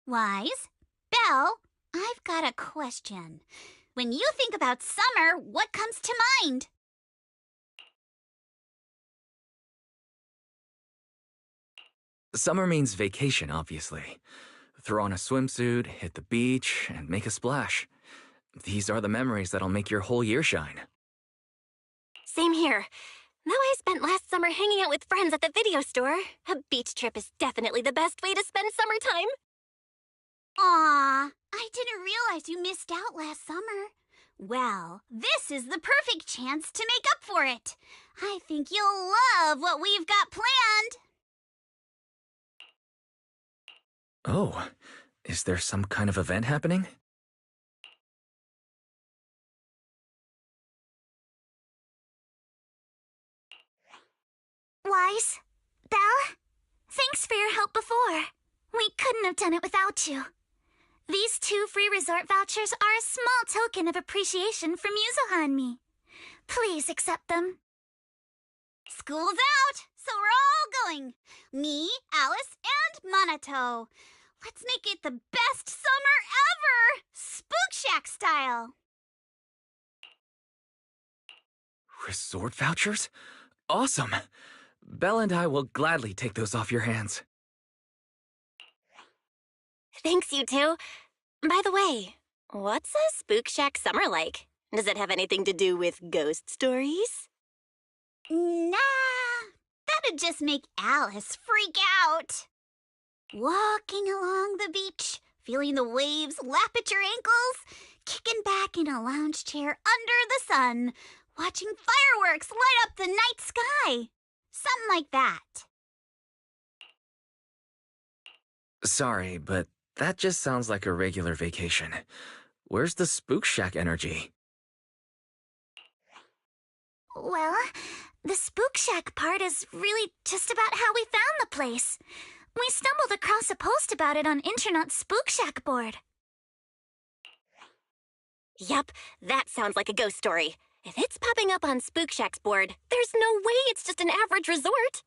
Wise? Belle, I've got a question. When you think about summer, what comes to mind? Summer means vacation, obviously. Throw on a swimsuit, hit the beach, and make a splash. These are the memories that'll make your whole year shine. Same here. Though I spent last summer hanging out with friends at the video store, a beach trip is definitely the best way to spend summertime. Aw, I didn't realize you missed out last summer. Well, this is the perfect chance to make up for it. I think you'll love what we've got planned. Oh, is there some kind of event happening? Wise, Belle, thanks for your help before. We couldn't have done it without you. These 2 free resort vouchers are a small token of appreciation from Yuzuha and me. Please accept them. School's out, so we're all going. Me, Alice, and Monato. Let's make it the best summer ever! Spook Shack style. Resort vouchers? Awesome! Belle and I will gladly take those off your hands. Thanks, you two. By the way, what's a Spook Shack summer like? Does it have anything to do with ghost stories? Nah, that'd just make Alice freak out. Walking along the beach, feeling the waves lap at your ankles, kicking back in a lounge chair under the sun, watching fireworks light up the night sky. Something like that. Sorry, but that just sounds like a regular vacation. Where's the Spook Shack energy? Well, the Spook Shack part is really just about how we found the place. We stumbled across a post about it on Internet's Spook Shack board. Yup, that sounds like a ghost story. If it's popping up on Spook Shack's board, there's no way it's just an average resort.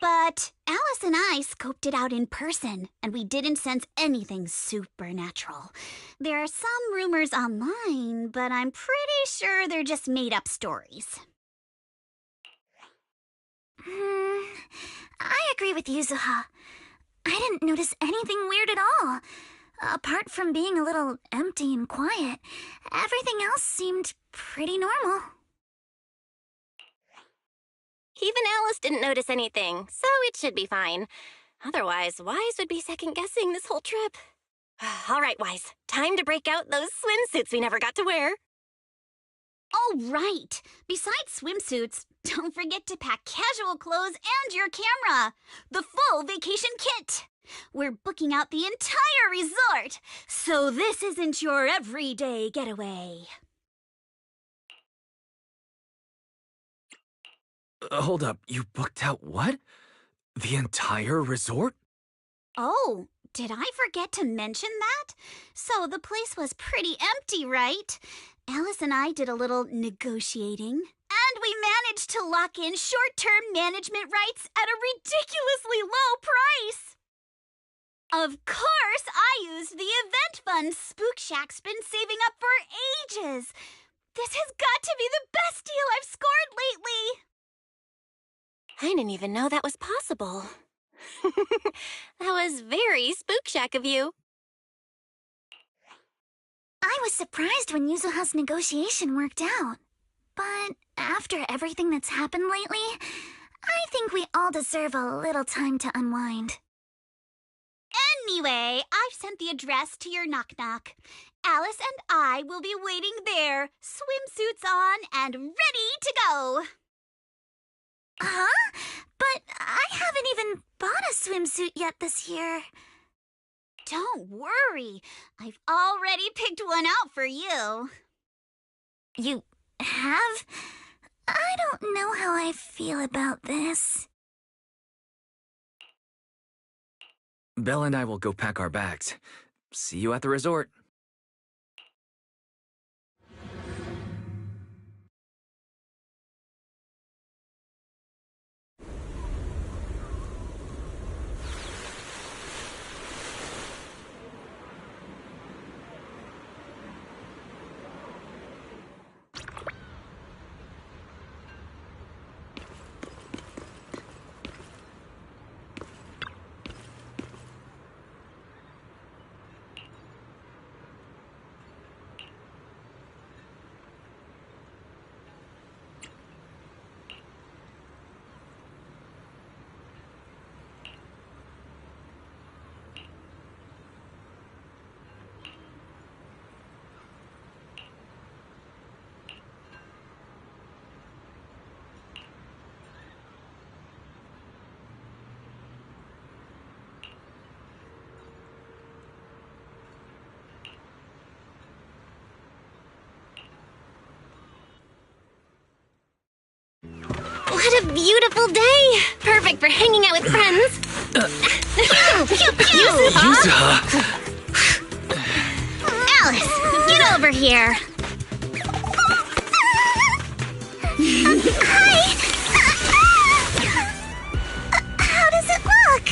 But Alice and I scoped it out in person, and we didn't sense anything supernatural. There are some rumors online, but I'm pretty sure they're just made-up stories. I agree with Yuzuha. I didn't notice anything weird at all. Apart from being a little empty and quiet, everything else seemed pretty normal. Even Alice didn't notice anything, so it should be fine. Otherwise, Wise would be second-guessing this whole trip. All right, Wise, time to break out those swimsuits we never got to wear. Oh, right. Besides swimsuits, don't forget to pack casual clothes and your camera. The full vacation kit. We're booking out the entire resort, so this isn't your everyday getaway. Hold up, you booked out what? The entire resort? Oh, did I forget to mention that? So the place was pretty empty, right? Alice and I did a little negotiating, and we managed to lock in short-term management rights at a ridiculously low price. Of course, I used the event fund Spook Shack's been saving up for ages. This has got to be the best deal I've scored lately. I didn't even know that was possible. That was very Spook Shack of you. I was surprised when Yuzuha's negotiation worked out. But after everything that's happened lately, I think we all deserve a little time to unwind. Anyway, I've sent the address to your knock-knock. Alice and I will be waiting there, swimsuits on and ready to go. Huh? But I haven't even bought a swimsuit yet this year. Don't worry. I've already picked one out for you. You have? I don't know how I feel about this. Belle and I will go pack our bags. See you at the resort. What a beautiful day! Perfect for hanging out with friends. Yuzuha! Alice, get over here. Hi! How does it look?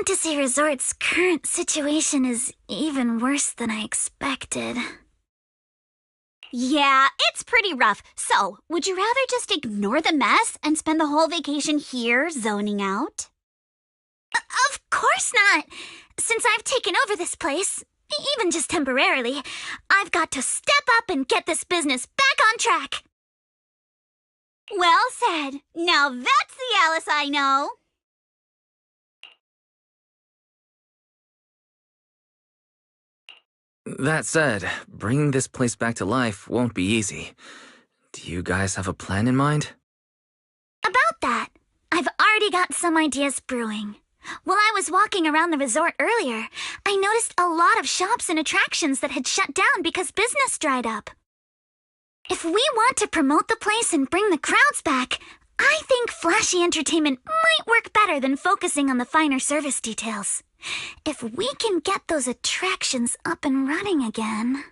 Fantasy Resort's current situation is even worse than I expected. Yeah, it's pretty rough. So, would you rather just ignore the mess and spend the whole vacation here zoning out? Of course not! Since I've taken over this place, even just temporarily, I've got to step up and get this business back on track! Well said. Now that's the Alice I know. That said, bringing this place back to life won't be easy. Do you guys have a plan in mind? About that, I've already got some ideas brewing. While I was walking around the resort earlier, I noticed a lot of shops and attractions that had shut down because business dried up. If we want to promote the place and bring the crowds back, I think flashy entertainment might work better than focusing on the finer service details. If we can get those attractions up and running again...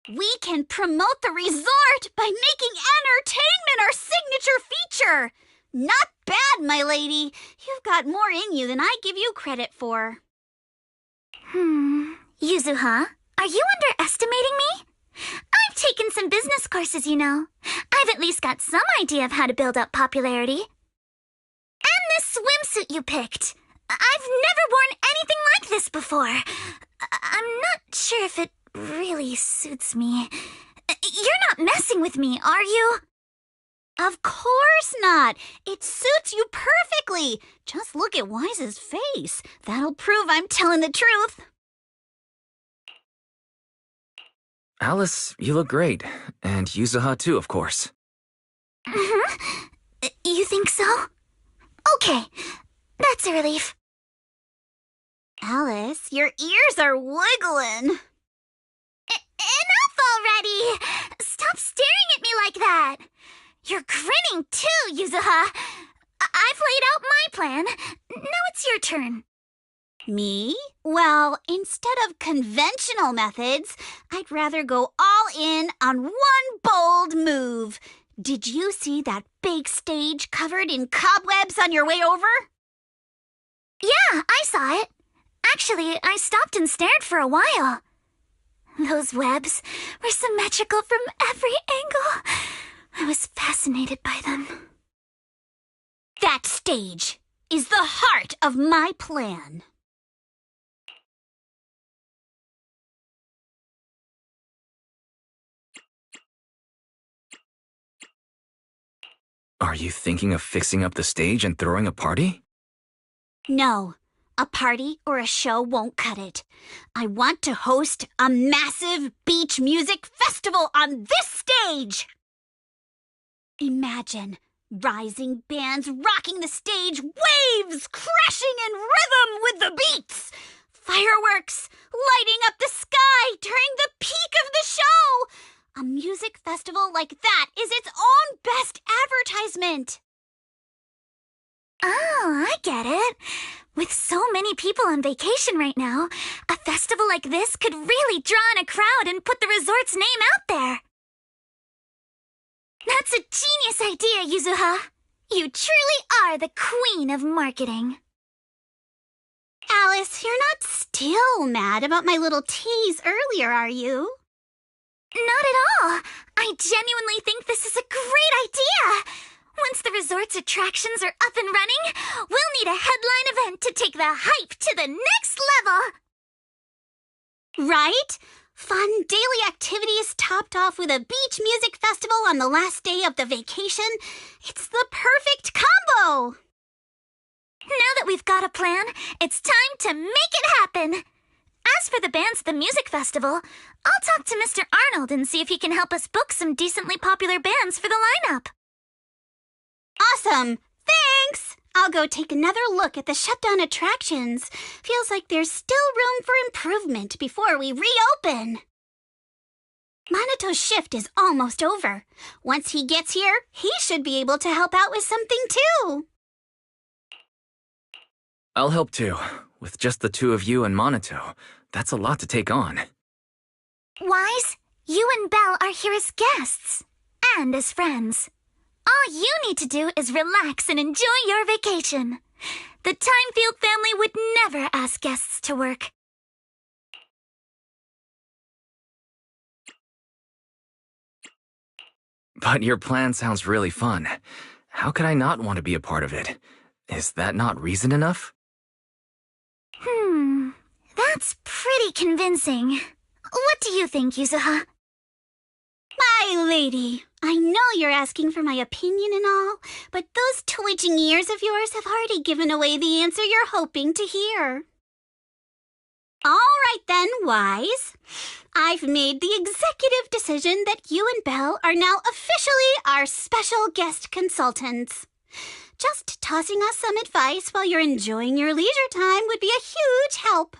We can promote the resort by making entertainment our signature feature. Not bad, my lady. You've got more in you than I give you credit for. Yuzuha, are you underestimating me? I've taken some business courses, you know. I've at least got some idea of how to build up popularity. And this swimsuit you picked. I've never worn anything like this before. I'm not sure if it really suits me. You're not messing with me, are you? Of course not. It suits you perfectly. Just look at Wise's face. That'll prove I'm telling the truth. Alice, you look great. And Yuzuha too, of course. You think so? Okay, that's a relief. Alice, your ears are wiggling. Enough already! Stop staring at me like that! You're grinning too, Yuzuha! I've laid out my plan. Now it's your turn. Me? Well, instead of conventional methods, I'd rather go all in on one bold move. Did you see that big stage covered in cobwebs on your way over? Yeah, I saw it. Actually, I stopped and stared for a while. Those webs were symmetrical from every angle. I was fascinated by them. That stage is the heart of my plan. Are you thinking of fixing up the stage and throwing a party? No, a party or a show won't cut it. I want to host a massive beach music festival on this stage. Imagine rising bands rocking the stage, waves crashing in rhythm with the beats, fireworks lighting up the sky during the peak of the show. A music festival like that is its own best advertisement. Oh, I get it. With so many people on vacation right now, a festival like this could really draw in a crowd and put the resort's name out there. That's a genius idea, Yuzuha. You truly are the queen of marketing. Alice, you're not still mad about my little tease earlier, are you? Not at all. I genuinely think this is a great idea. Once the resort's attractions are up and running, we'll need a headline event to take the hype to the next level. Right? Fun daily activities topped off with a beach music festival on the last day of the vacation. It's the perfect combo. Now that we've got a plan, it's time to make it happen. As for the bands at the music festival, I'll talk to Mr. Arnold and see if he can help us book some decently popular bands for the lineup. Awesome! Thanks! I'll go take another look at the shutdown attractions. Feels like there's still room for improvement before we reopen. Maneto's shift is almost over. Once he gets here, he should be able to help out with something too. I'll help too. With just the two of you and Minato, that's a lot to take on. Wise, you and Belle are here as guests and as friends. All you need to do is relax and enjoy your vacation. The Timefield family would never ask guests to work. But your plan sounds really fun. How could I not want to be a part of it? Is that not reason enough? That's pretty convincing. What do you think, Yuzuha? My lady, I know you're asking for my opinion and all, but those twitching ears of yours have already given away the answer you're hoping to hear. All right then, Wise. I've made the executive decision that you and Belle are now officially our special guest consultants. Just tossing us some advice while you're enjoying your leisure time would be a huge help.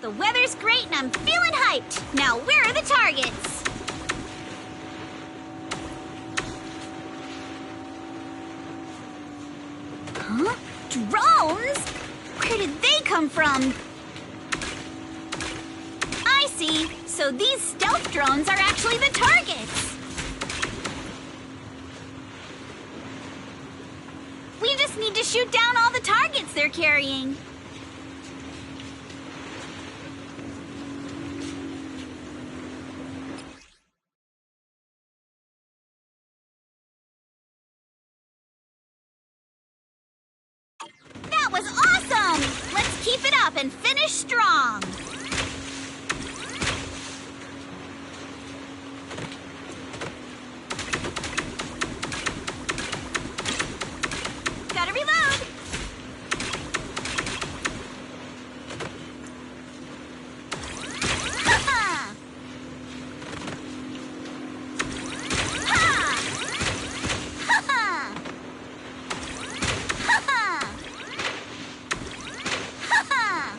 The weather's great and I'm feeling hyped. Now, where are the targets? Huh? Drones? Where did they come from? I see. So these stealth drones are actually the targets. We just need to shoot down all the targets they're carrying. That was awesome! Let's keep it up and finish strong. Gotta reload. Ha-ha! Ha! Ha-ha! Ha-ha! Ha-ha!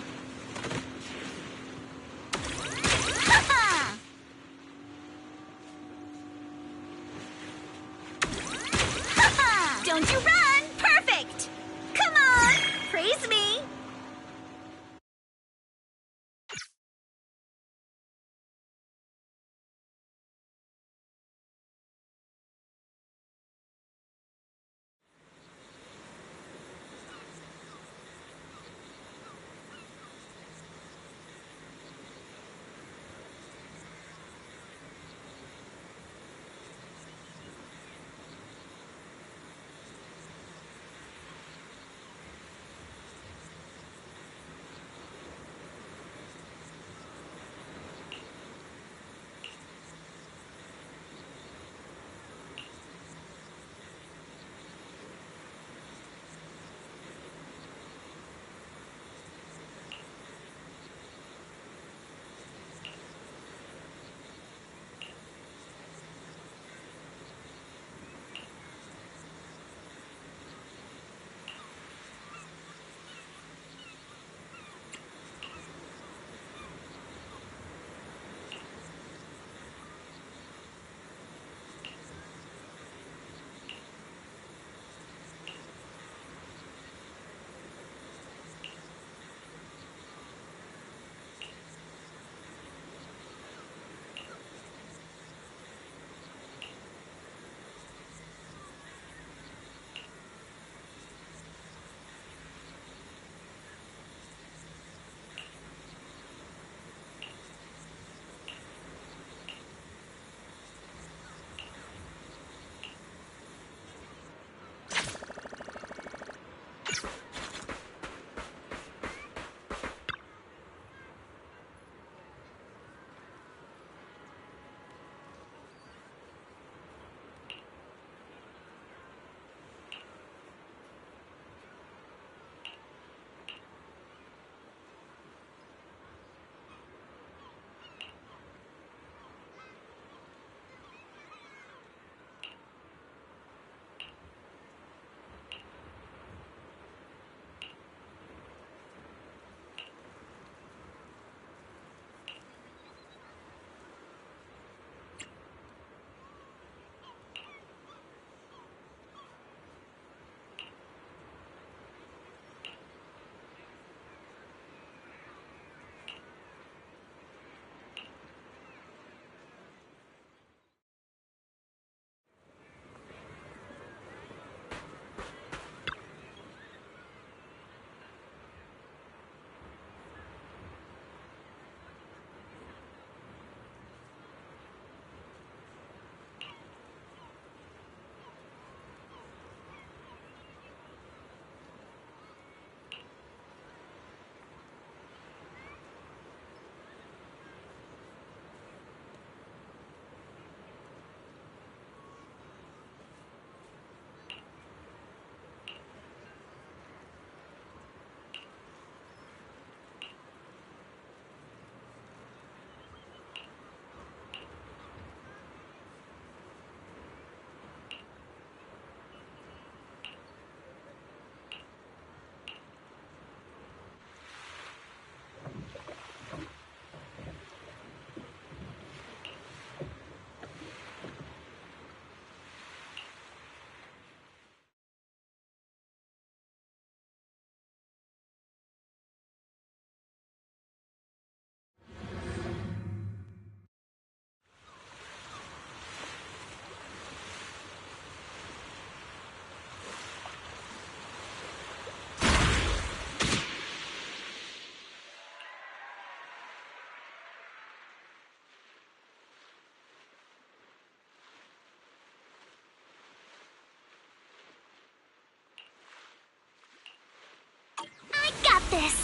got this.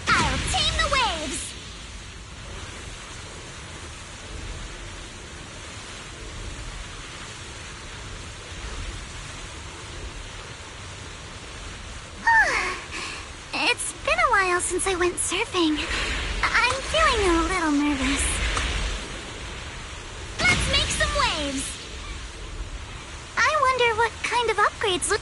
I'll tame the waves. It's been a while since I went surfing. I'm feeling a little nervous. Let's make some waves. I wonder what kind of upgrades look.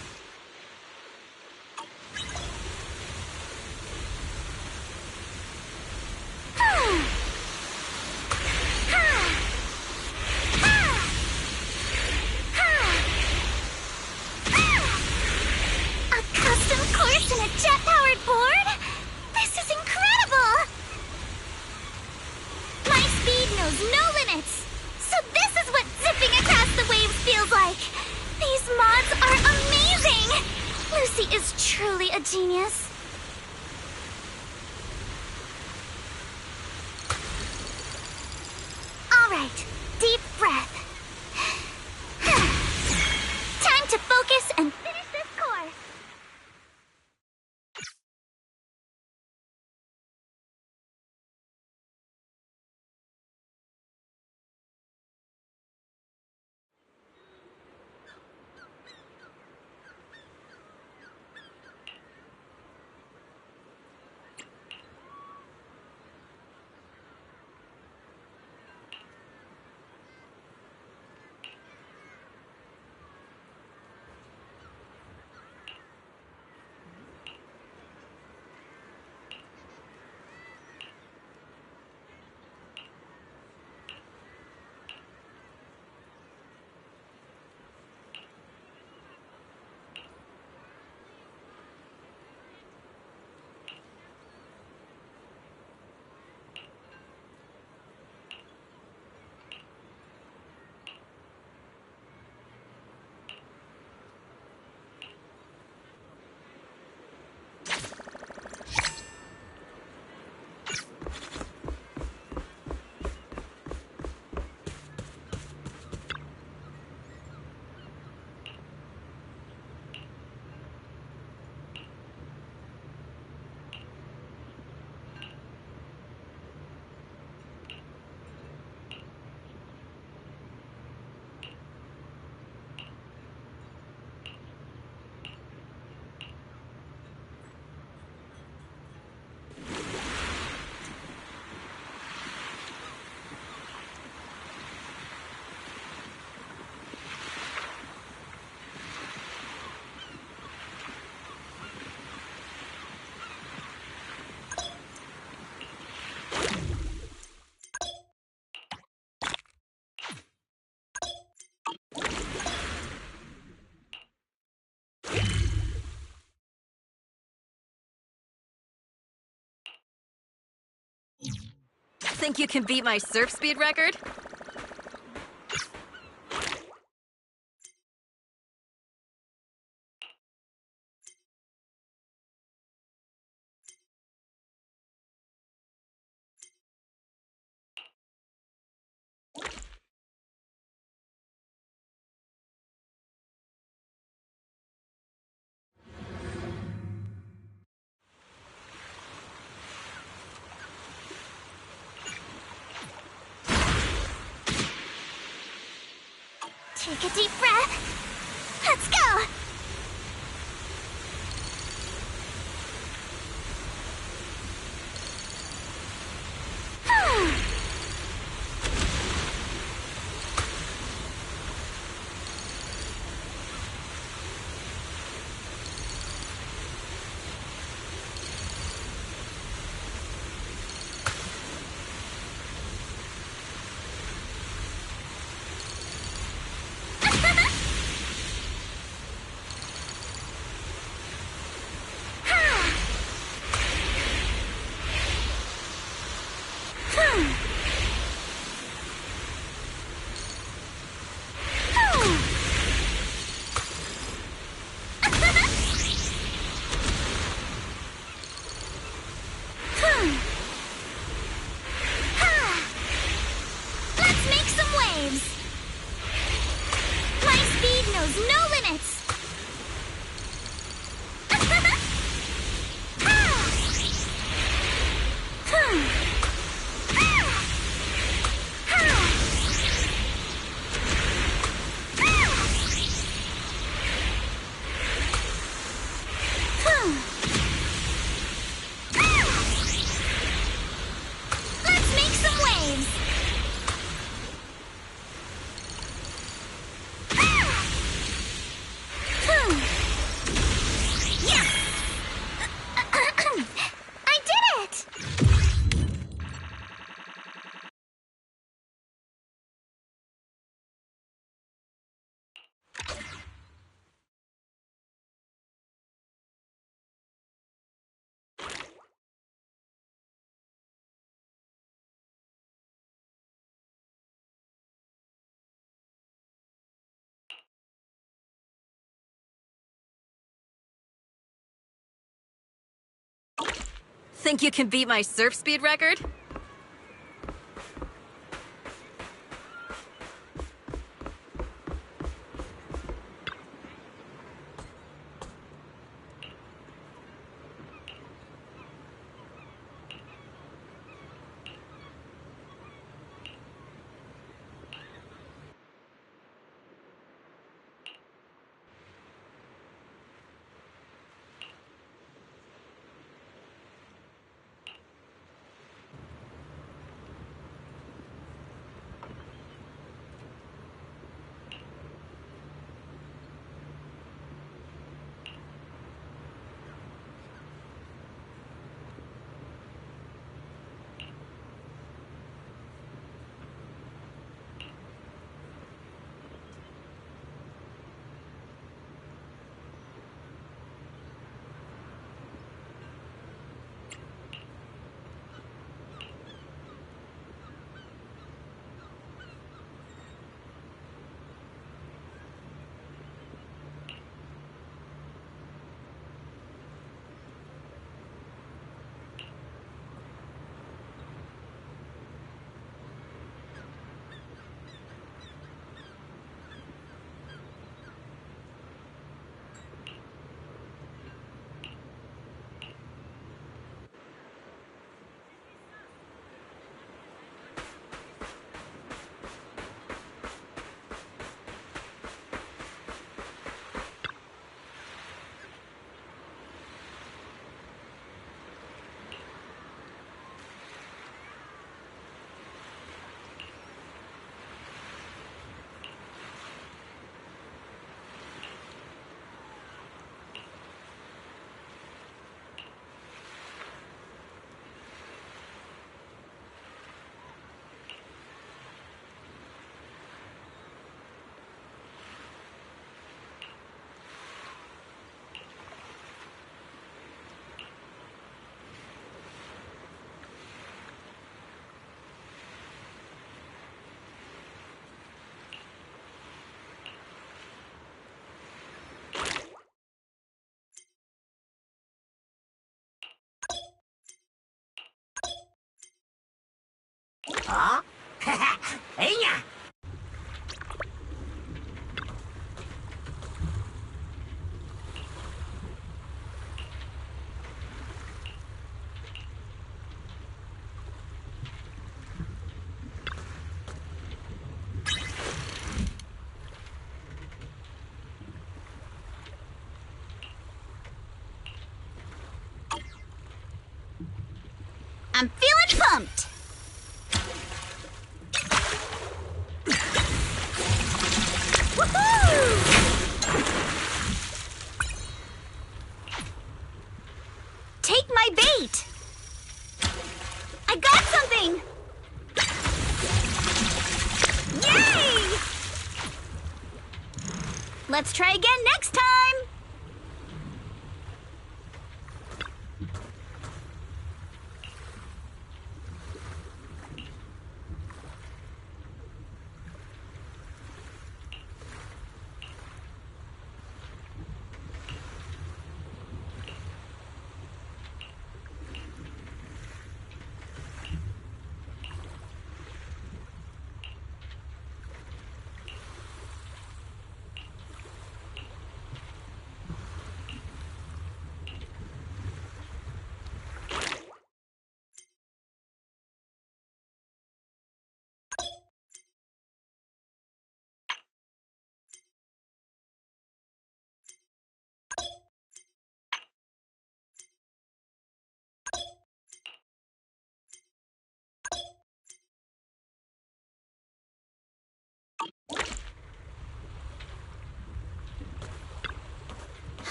A custom course and a jet-powered board? This is incredible! My speed knows no limits. So this is what zipping across the waves feels like. These mods are amazing! Lucy is truly a genius. All right, deep breath. Time to focus and finish this course. Think you can beat my surf speed record? Take a deep breath. Let's go! Think you can beat my surf speed record? Hả? Ấy nha. I'm feeling pumped. Take my bait! I got something! Yay! Let's try again next time!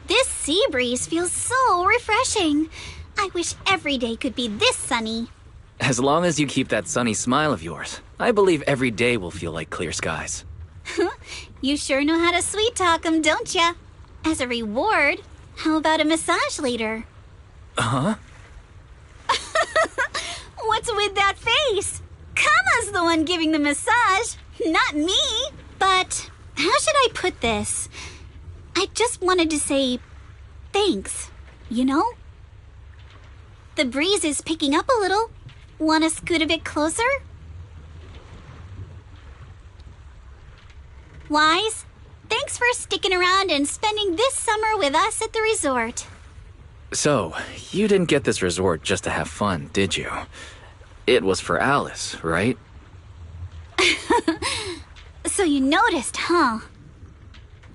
This sea breeze feels so refreshing. I wish every day could be this sunny. As long as you keep that sunny smile of yours, I believe every day will feel like clear skies. You sure know how to sweet talk 'em, don't ya? As a reward, how about a massage later? Huh? What's with that face? Kama's the one giving the massage, not me. But how should I put this? I just wanted to say thanks, you know? The breeze is picking up a little. Want to scoot a bit closer? Wise, thanks for sticking around and spending this summer with us at the resort. So, you didn't get this resort just to have fun, did you? It was for Alice, right? So you noticed, huh?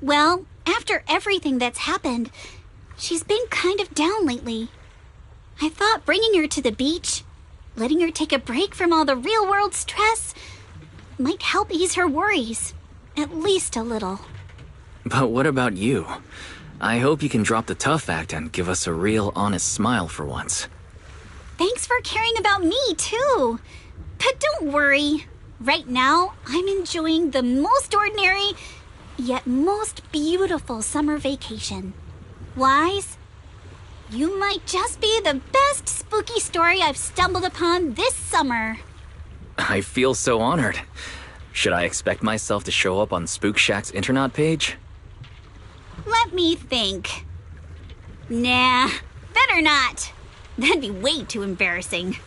Well, after everything that's happened, she's been kind of down lately. I thought bringing her to the beach, letting her take a break from all the real-world stress, might help ease her worries. At least a little. But what about you? I hope you can drop the tough act and give us a real, honest smile for once. Thanks for caring about me, too. But don't worry. Right now, I'm enjoying the most ordinary, yet most beautiful summer vacation. Wise, you might just be the best spooky story I've stumbled upon this summer. I feel so honored. Should I expect myself to show up on Spook Shack's Internet page? Let me think. Nah, better not. That'd be way too embarrassing.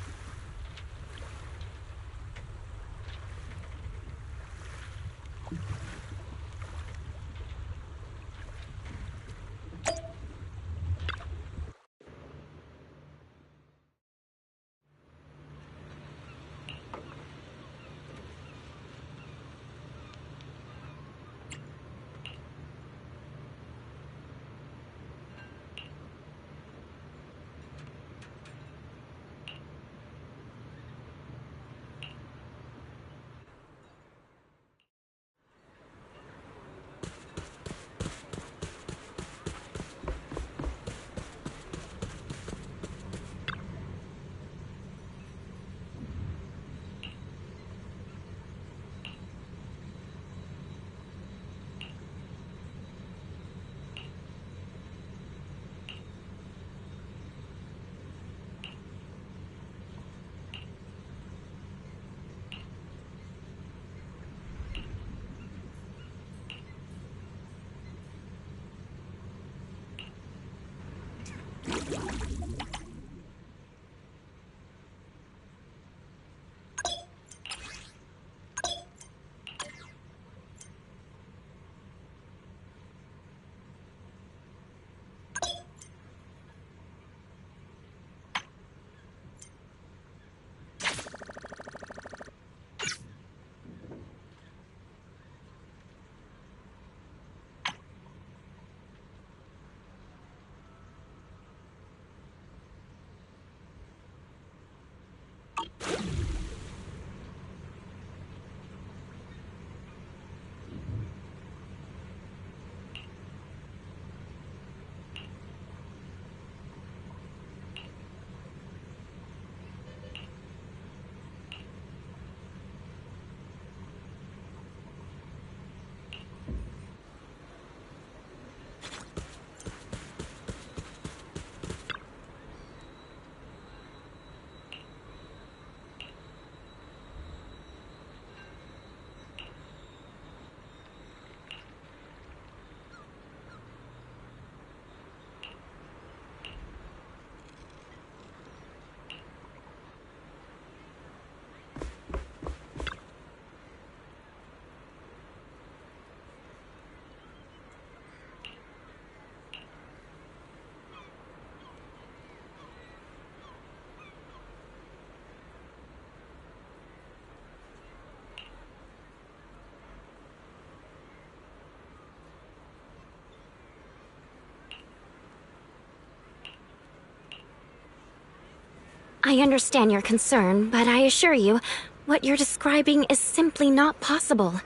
I understand your concern, but I assure you, what you're describing is simply not possible.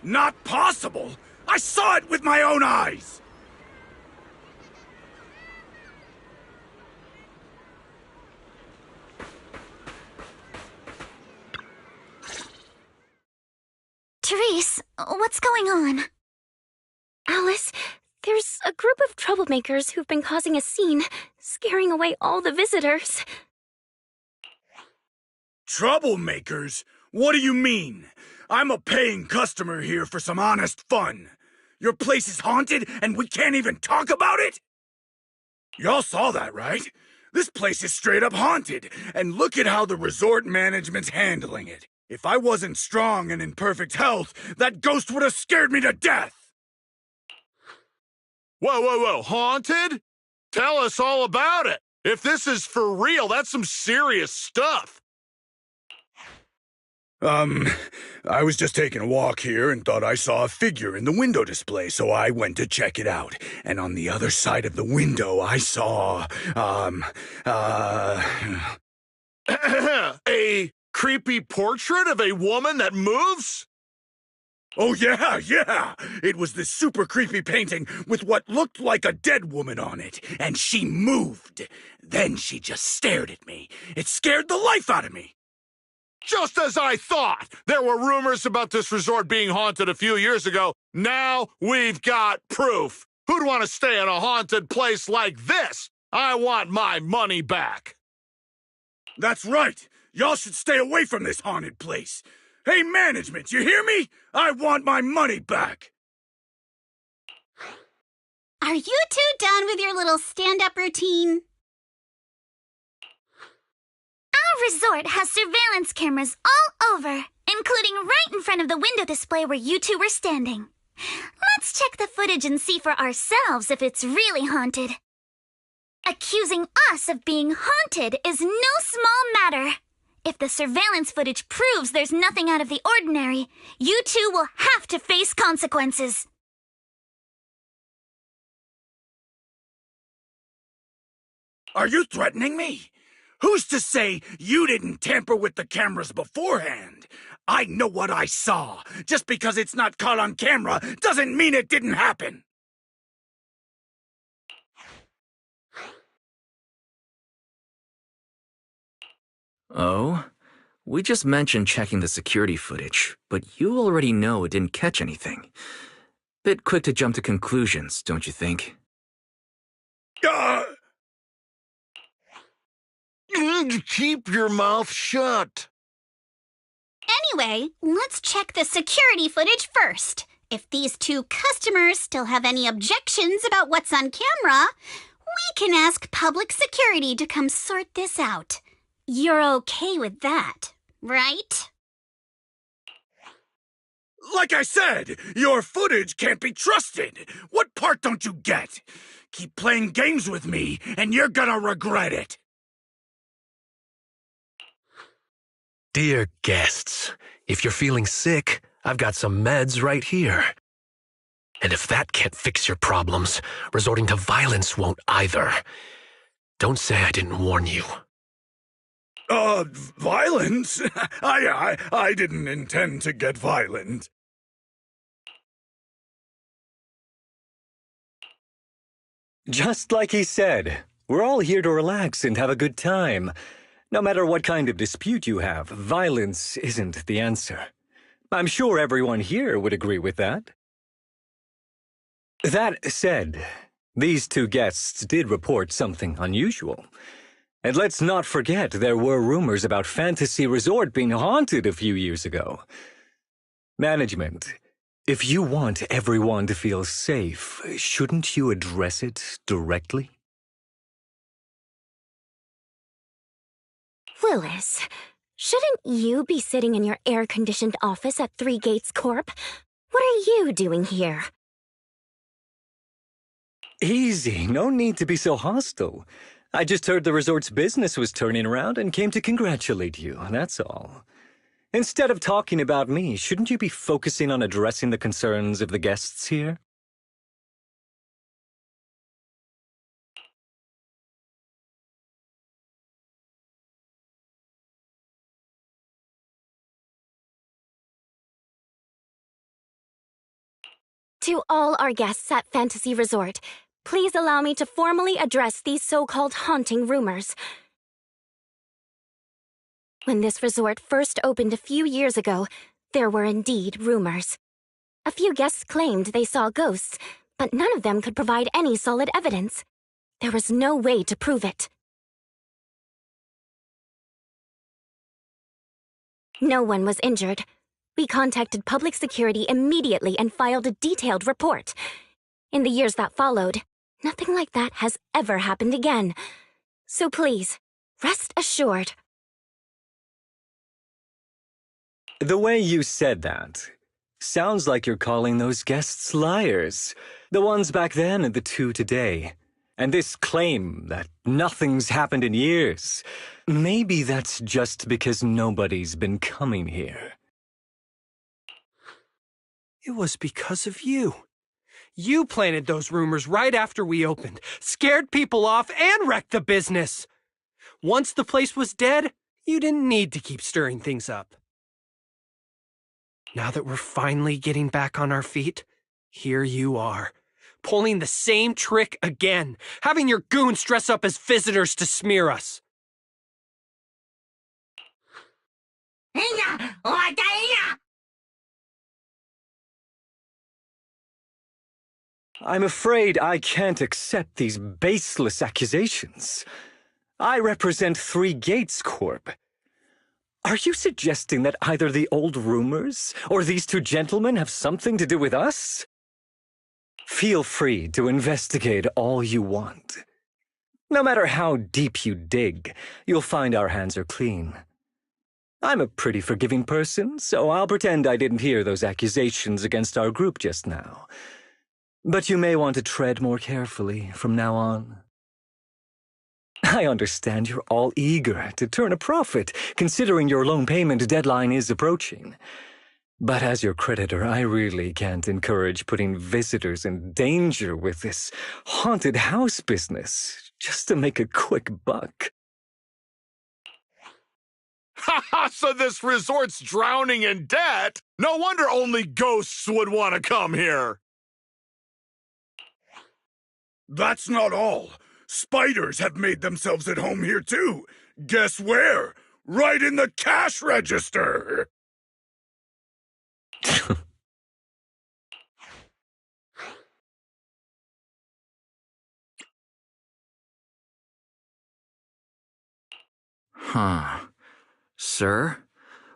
Not possible! I saw it with my own eyes! Therese, what's going on? Alice, there's a group of troublemakers who've been causing a scene, scaring away all the visitors. Troublemakers? What do you mean? I'm a paying customer here for some honest fun. Your place is haunted and we can't even talk about it? Y'all saw that, right? This place is straight up haunted, and look at how the resort management's handling it. If I wasn't strong and in perfect health, that ghost would have scared me to death! Whoa, haunted? Tell us all about it. If this is for real, that's some serious stuff. I was just taking a walk here and thought I saw a figure in the window display, so I went to check it out. And on the other side of the window, I saw, A creepy portrait of a woman that moves? Oh, yeah! It was this super creepy painting with what looked like a dead woman on it, and she moved. Then she just stared at me. It scared the life out of me. Just as I thought! There were rumors about this resort being haunted a few years ago. Now we've got proof. Who'd want to stay in a haunted place like this? I want my money back. That's right. Y'all should stay away from this haunted place. Hey, management, you hear me? I want my money back. Are you two done with your little stand-up routine? Our resort has surveillance cameras all over, including right in front of the window display where you two were standing. Let's check the footage and see for ourselves if it's really haunted. Accusing us of being haunted is no small matter. If the surveillance footage proves there's nothing out of the ordinary, you two will have to face consequences. Are you threatening me? Who's to say you didn't tamper with the cameras beforehand? I know what I saw. Just because it's not caught on camera doesn't mean it didn't happen. Oh? We just mentioned checking the security footage, but you already know it didn't catch anything. Bit quick to jump to conclusions, don't you think? Keep your mouth shut. Anyway, let's check the security footage first. If these two customers still have any objections about what's on camera, we can ask public security to come sort this out. You're okay with that, right? Like I said, your footage can't be trusted. What part don't you get? Keep playing games with me, and you're gonna regret it. Dear guests, if you're feeling sick, I've got some meds right here. And if that can't fix your problems, resorting to violence won't either. Don't say I didn't warn you. Violence? I didn't intend to get violent. Just like he said, we're all here to relax and have a good time. No matter what kind of dispute you have, violence isn't the answer. I'm sure everyone here would agree with that. That said, these two guests did report something unusual. And let's not forget there were rumors about Fantasy Resort being haunted a few years ago. Management, if you want everyone to feel safe, shouldn't you address it directly? Willis, shouldn't you be sitting in your air-conditioned office at Three Gates Corp? What are you doing here? Easy, no need to be so hostile. I just heard the resort's business was turning around and came to congratulate you, that's all. Instead of talking about me, shouldn't you be focusing on addressing the concerns of the guests here? To all our guests at Fantasy Resort, please allow me to formally address these so-called haunting rumors. When this resort first opened a few years ago, there were indeed rumors. A few guests claimed they saw ghosts, but none of them could provide any solid evidence. There was no way to prove it. No one was injured. We contacted public security immediately and filed a detailed report. In the years that followed, nothing like that has ever happened again. So please, rest assured. The way you said that sounds like you're calling those guests liars. The ones back then and the two today. And this claim that nothing's happened in years, maybe that's just because nobody's been coming here. It was because of you. You planted those rumors right after we opened, scared people off, and wrecked the business. Once the place was dead, you didn't need to keep stirring things up. Now that we're finally getting back on our feet, here you are, pulling the same trick again, having your goons dress up as visitors to smear us. I'm afraid I can't accept these baseless accusations. I represent Three Gates Corp. Are you suggesting that either the old rumors or these two gentlemen have something to do with us? Feel free to investigate all you want. No matter how deep you dig, you'll find our hands are clean. I'm a pretty forgiving person, so I'll pretend I didn't hear those accusations against our group just now. But you may want to tread more carefully from now on. I understand you're all eager to turn a profit, considering your loan payment deadline is approaching. But as your creditor, I really can't encourage putting visitors in danger with this haunted house business, just to make a quick buck. Ha ha! So this resort's drowning in debt? No wonder only ghosts would want to come here! That's not all. Spiders have made themselves at home here too. Guess where? Right in the cash register! Huh. Sir?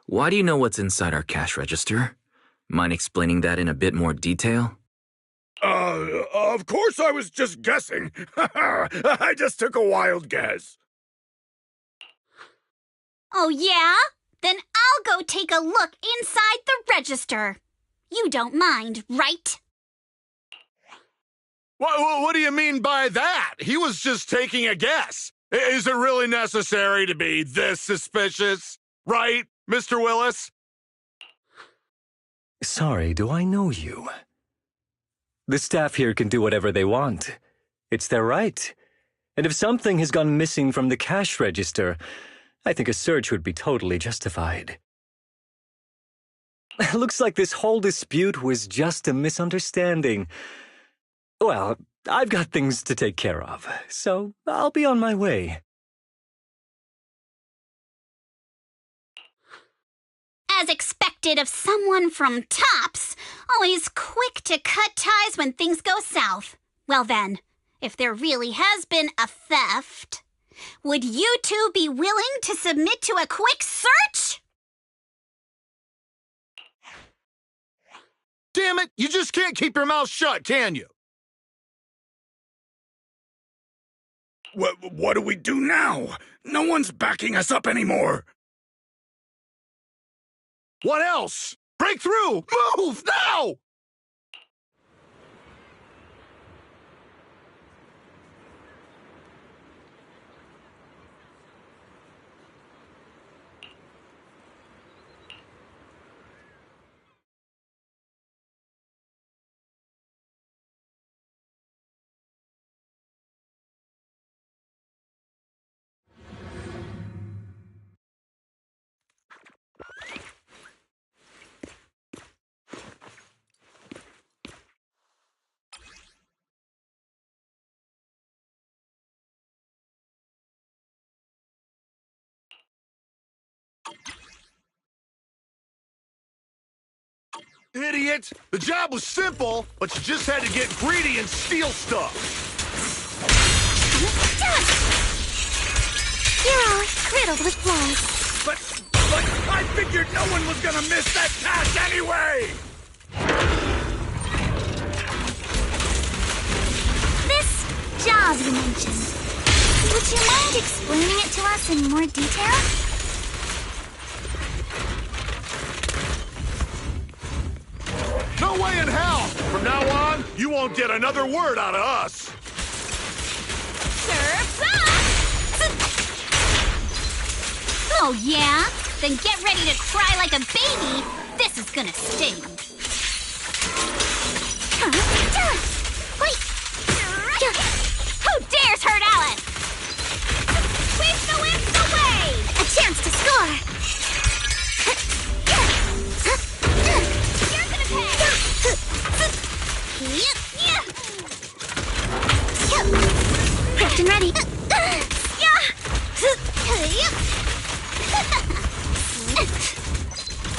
Why do you know what's inside our cash register? Mind explaining that in a bit more detail? Of course I was just guessing. I just took a wild guess. Oh, yeah? Then I'll go take a look inside the register. You don't mind, right? What do you mean by that? He was just taking a guess. Is it really necessary to be this suspicious? Right, Mr. Willis? Sorry, do I know you? The staff here can do whatever they want. It's their right. And if something has gone missing from the cash register, I think a search would be totally justified. Looks like this whole dispute was just a misunderstanding. Well, I've got things to take care of, so I'll be on my way. As expected of someone from Tops, always quick to cut ties when things go south. Well then, if there really has been a theft, would you two be willing to submit to a quick search? Damn it, you just can't keep your mouth shut, can you? What do we do now? No one's backing us up anymore. What else? Break through! Move, now! Idiot! The job was simple, but you just had to get greedy and steal stuff. You're all riddled with flaws. But I I figured no one was gonna miss that cash anyway! This job you mentioned, would you mind explaining it to us in more detail? No way in hell! From now on, you won't get another word out of us! Surf's up! Oh, yeah? Then get ready to cry like a baby. This is gonna sting. Who dares hurt Alice? Sweep the wimps away! A chance to score! You're gonna pay! Prepped and ready.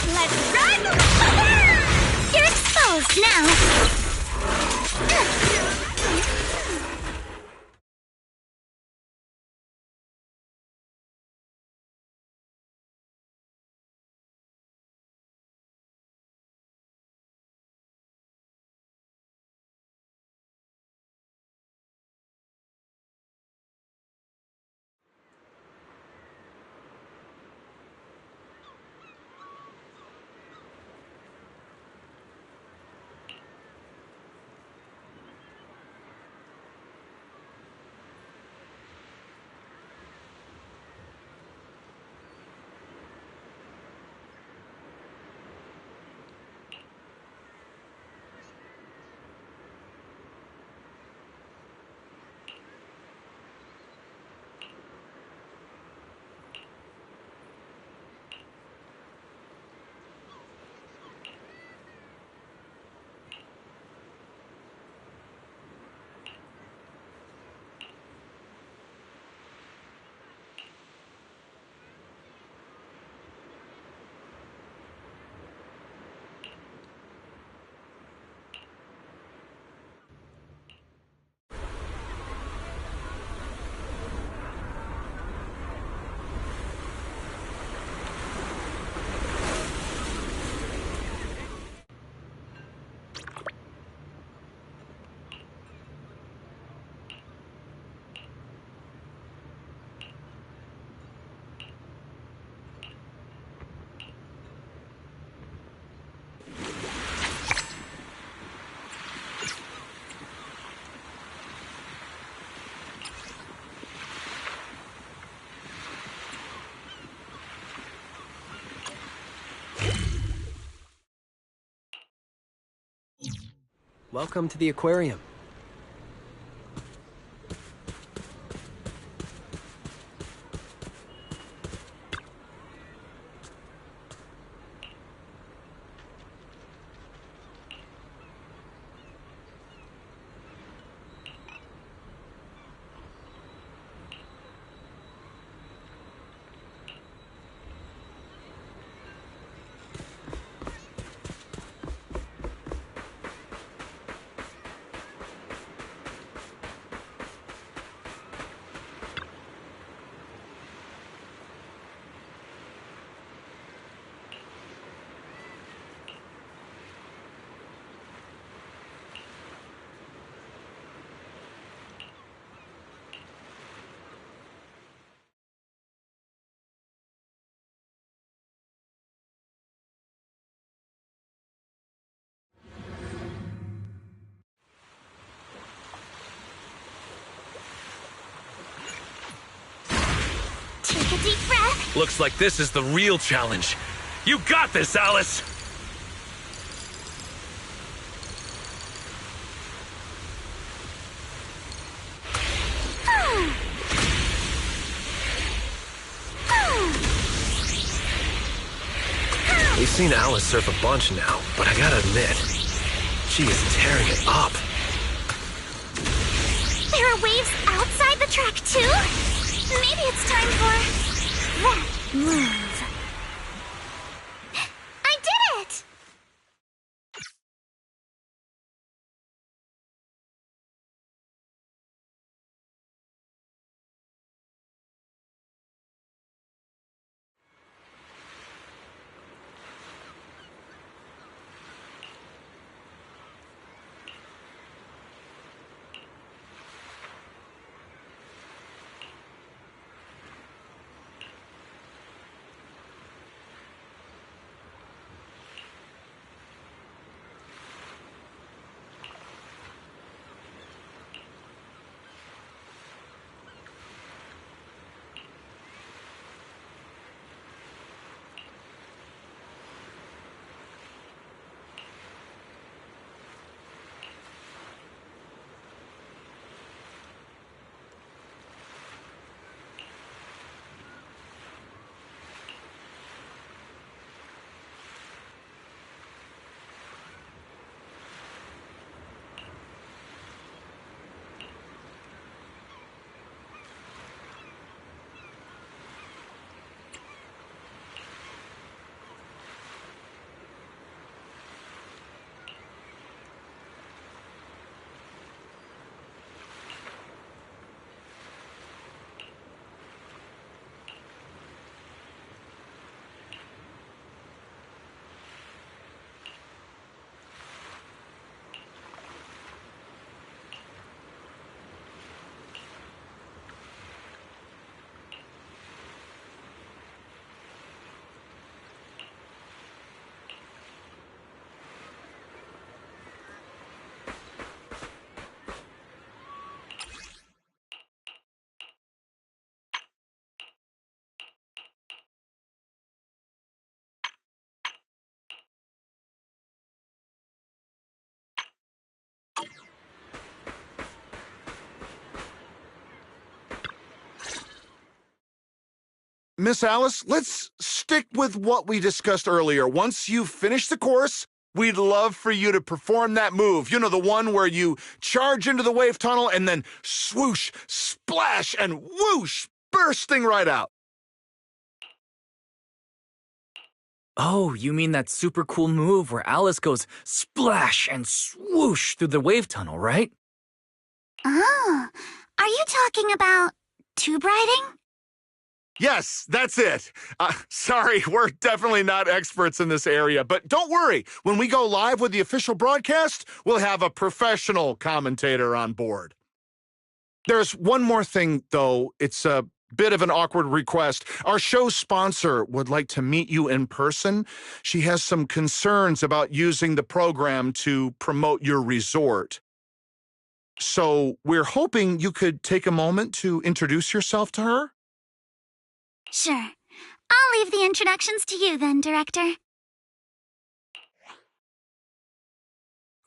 Let's run! You're exposed now. Welcome to the aquarium. Take a deep breath. Looks like this is the real challenge. You got this, Alice! We've seen Alice surf a bunch now, but I gotta admit, she is tearing it up. There are waves outside the track, too? Maybe it's time for that move. I did it! Miss Alice, let's stick with what we discussed earlier. Once you finish the course, we'd love for you to perform that move. You know, the one where you charge into the wave tunnel and then swoosh, splash, and whoosh, bursting right out. Oh, you mean that super cool move where Alice goes splash and swoosh through the wave tunnel, right? Oh, are you talking about tube riding? Yes, that's it. Sorry, we're definitely not experts in this area, but don't worry. When we go live with the official broadcast, we'll have a professional commentator on board. There's one more thing, though. It's a bit of an awkward request. Our show's sponsor would like to meet you in person. She has some concerns about using the program to promote your resort. So we're hoping you could take a moment to introduce yourself to her. Sure. I'll leave the introductions to you then, Director.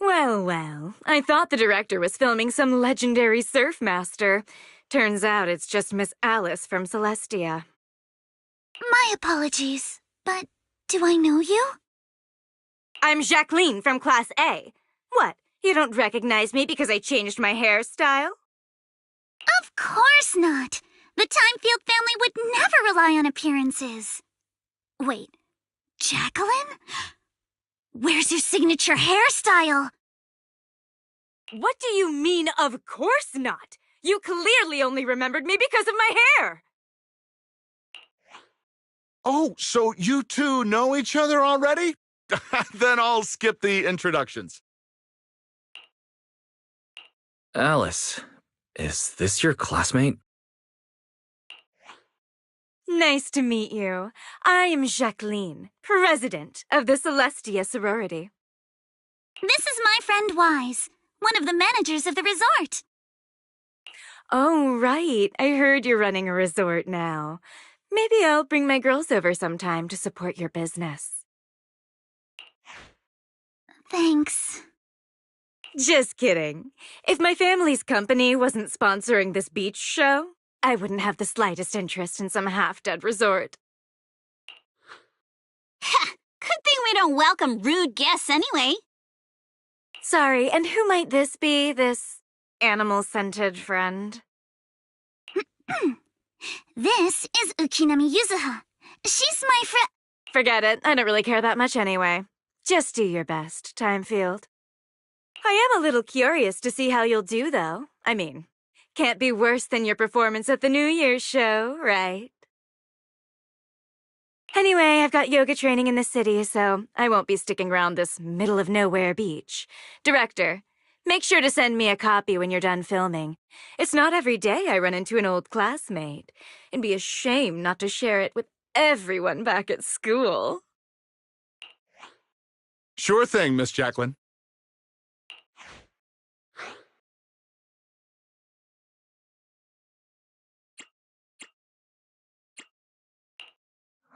Well, well, I thought the director was filming some legendary surf master. Turns out it's just Miss Alice from Celestia. My apologies, but do I know you? I'm Jacqueline from Class A. What, you don't recognize me because I changed my hairstyle? Of course not. The Timefield family would never rely on appearances. Wait, Jacqueline? Where's your signature hairstyle? What do you mean, of course not? You clearly only remembered me because of my hair. Oh, so you two know each other already? Then I'll skip the introductions. Alice, is this your classmate? Nice to meet you. I am Jacqueline, president of the Celestia sorority. This is my friend Wise, one of the managers of the resort. Oh, right. I heard you're running a resort now. Maybe I'll bring my girls over sometime to support your business. Thanks. Just kidding. If my family's company wasn't sponsoring this beach show, I wouldn't have the slightest interest in some half-dead resort. Ha! Good thing we don't welcome rude guests anyway. Sorry, and who might this be, this animal-scented friend? This is Ukinami Yuzuha. She's my friend. Forget it. I don't really care that much anyway. Just do your best, Timefield. I am a little curious to see how you'll do, though. I mean, can't be worse than your performance at the New Year's show, right? Anyway, I've got yoga training in the city, so I won't be sticking around this middle-of-nowhere beach. Director, make sure to send me a copy when you're done filming. It's not every day I run into an old classmate. It'd be a shame not to share it with everyone back at school. Sure thing, Miss Jacqueline.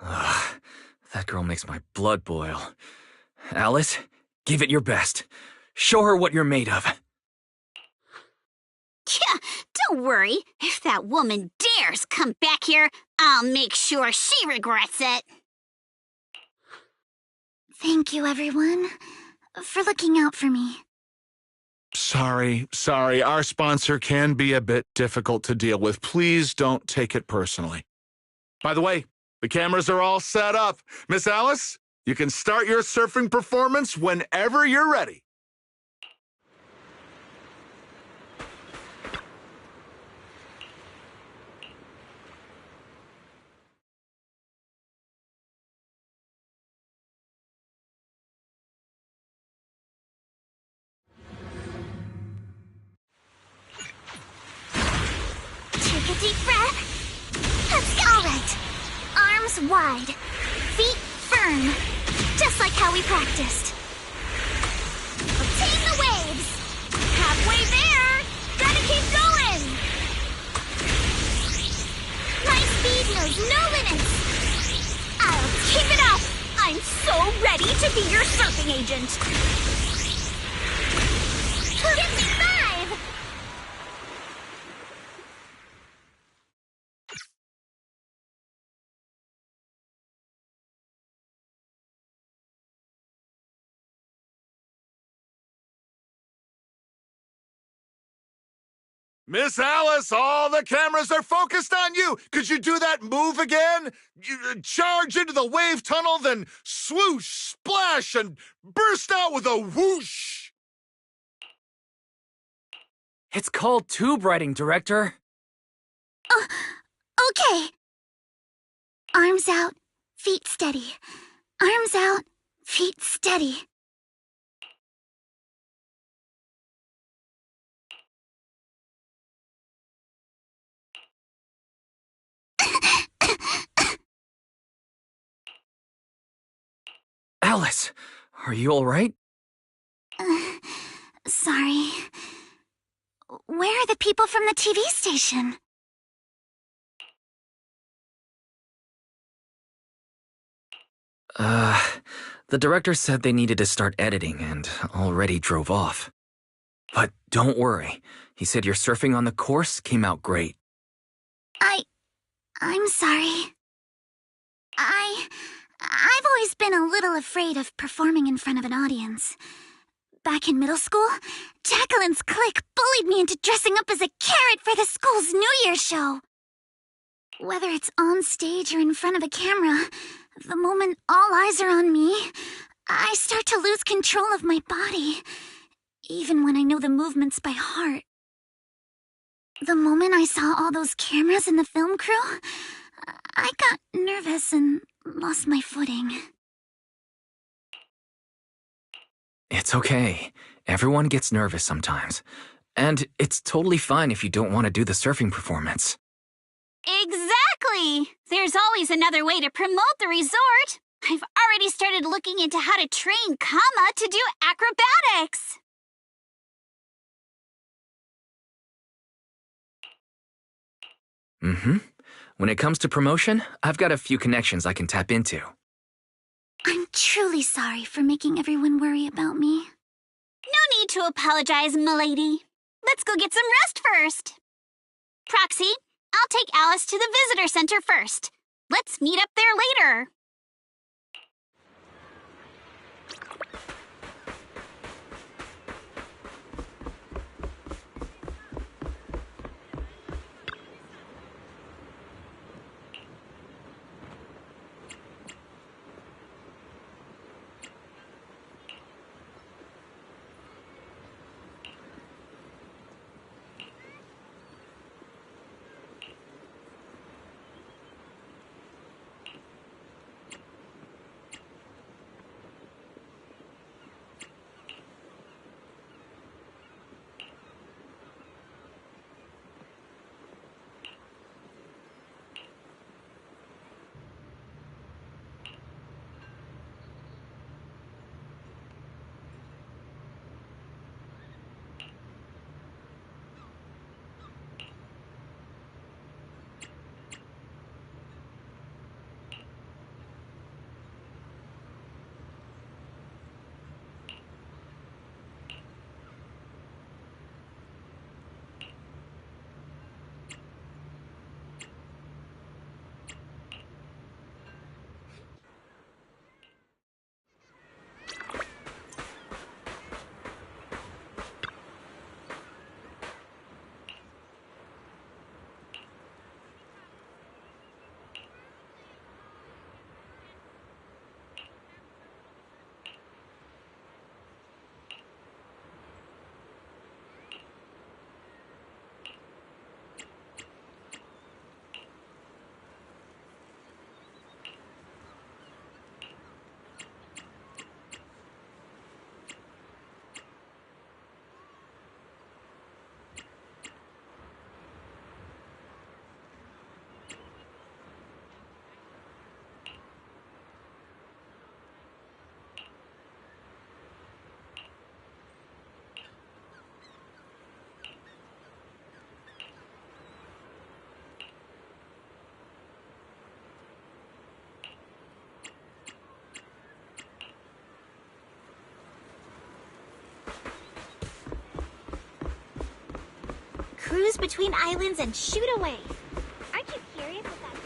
Ugh, that girl makes my blood boil. Alice, give it your best. Show her what you're made of. Yeah, don't worry. If that woman dares come back here, I'll make sure she regrets it. Thank you, everyone, for looking out for me. Sorry. Our sponsor can be a bit difficult to deal with. Please don't take it personally. By the way, the cameras are all set up. Miss Alice, you can start your surfing performance whenever you're ready. Take a deep breath. All right. Arms wide. Feet firm. Just like how we practiced. Obtain the waves. Halfway there. Gotta keep going. My speed knows no limits. I'll keep it up. I'm so ready to be your surfing agent. Give me 5. Miss Alice, all the cameras are focused on you. Could you do that move again? Charge into the wave tunnel, then swoosh, splash, and burst out with a whoosh. It's called tube riding, Director. Okay. Arms out, feet steady. Arms out, feet steady. Alice, are you alright? Sorry. Where are the people from the TV station? The director said they needed to start editing and already drove off. But don't worry. He said your surfing on the course came out great. I'm sorry. I've always been a little afraid of performing in front of an audience. Back in middle school, Jacqueline's clique bullied me into dressing up as a carrot for the school's New Year's show. Whether it's on stage or in front of a camera, the moment all eyes are on me, I start to lose control of my body, even when I know the movements by heart. The moment I saw all those cameras in the film crew, I got nervous and lost my footing. It's okay. Everyone gets nervous sometimes. And it's totally fine if you don't want to do the surfing performance. Exactly! There's always another way to promote the resort. I've already started looking into how to train Kama to do acrobatics. When it comes to promotion, I've got a few connections I can tap into. I'm truly sorry for making everyone worry about me. No need to apologize, milady. Let's go get some rest first. Proxy, I'll take Alice to the visitor center first. Let's meet up there later. Cruise between islands and shoot away. Aren't you curious if that's...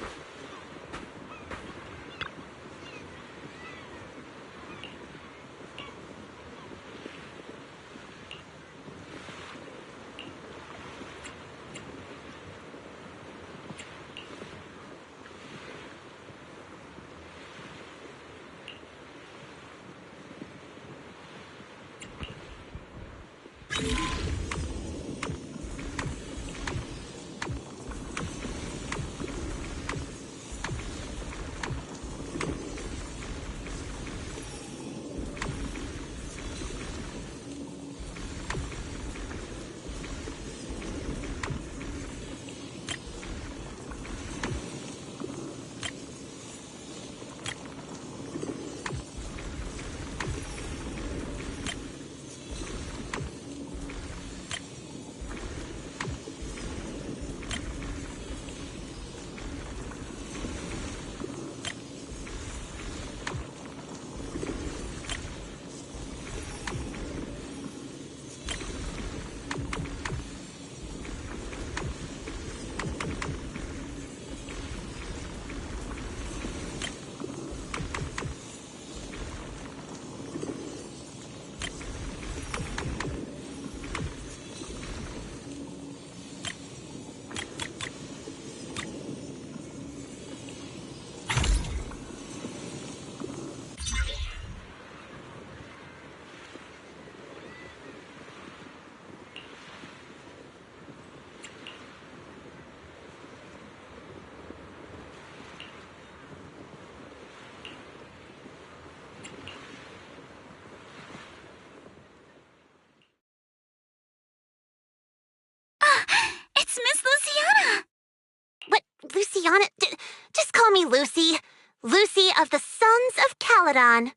me Lucy. Lucy of the Sons of Caledon.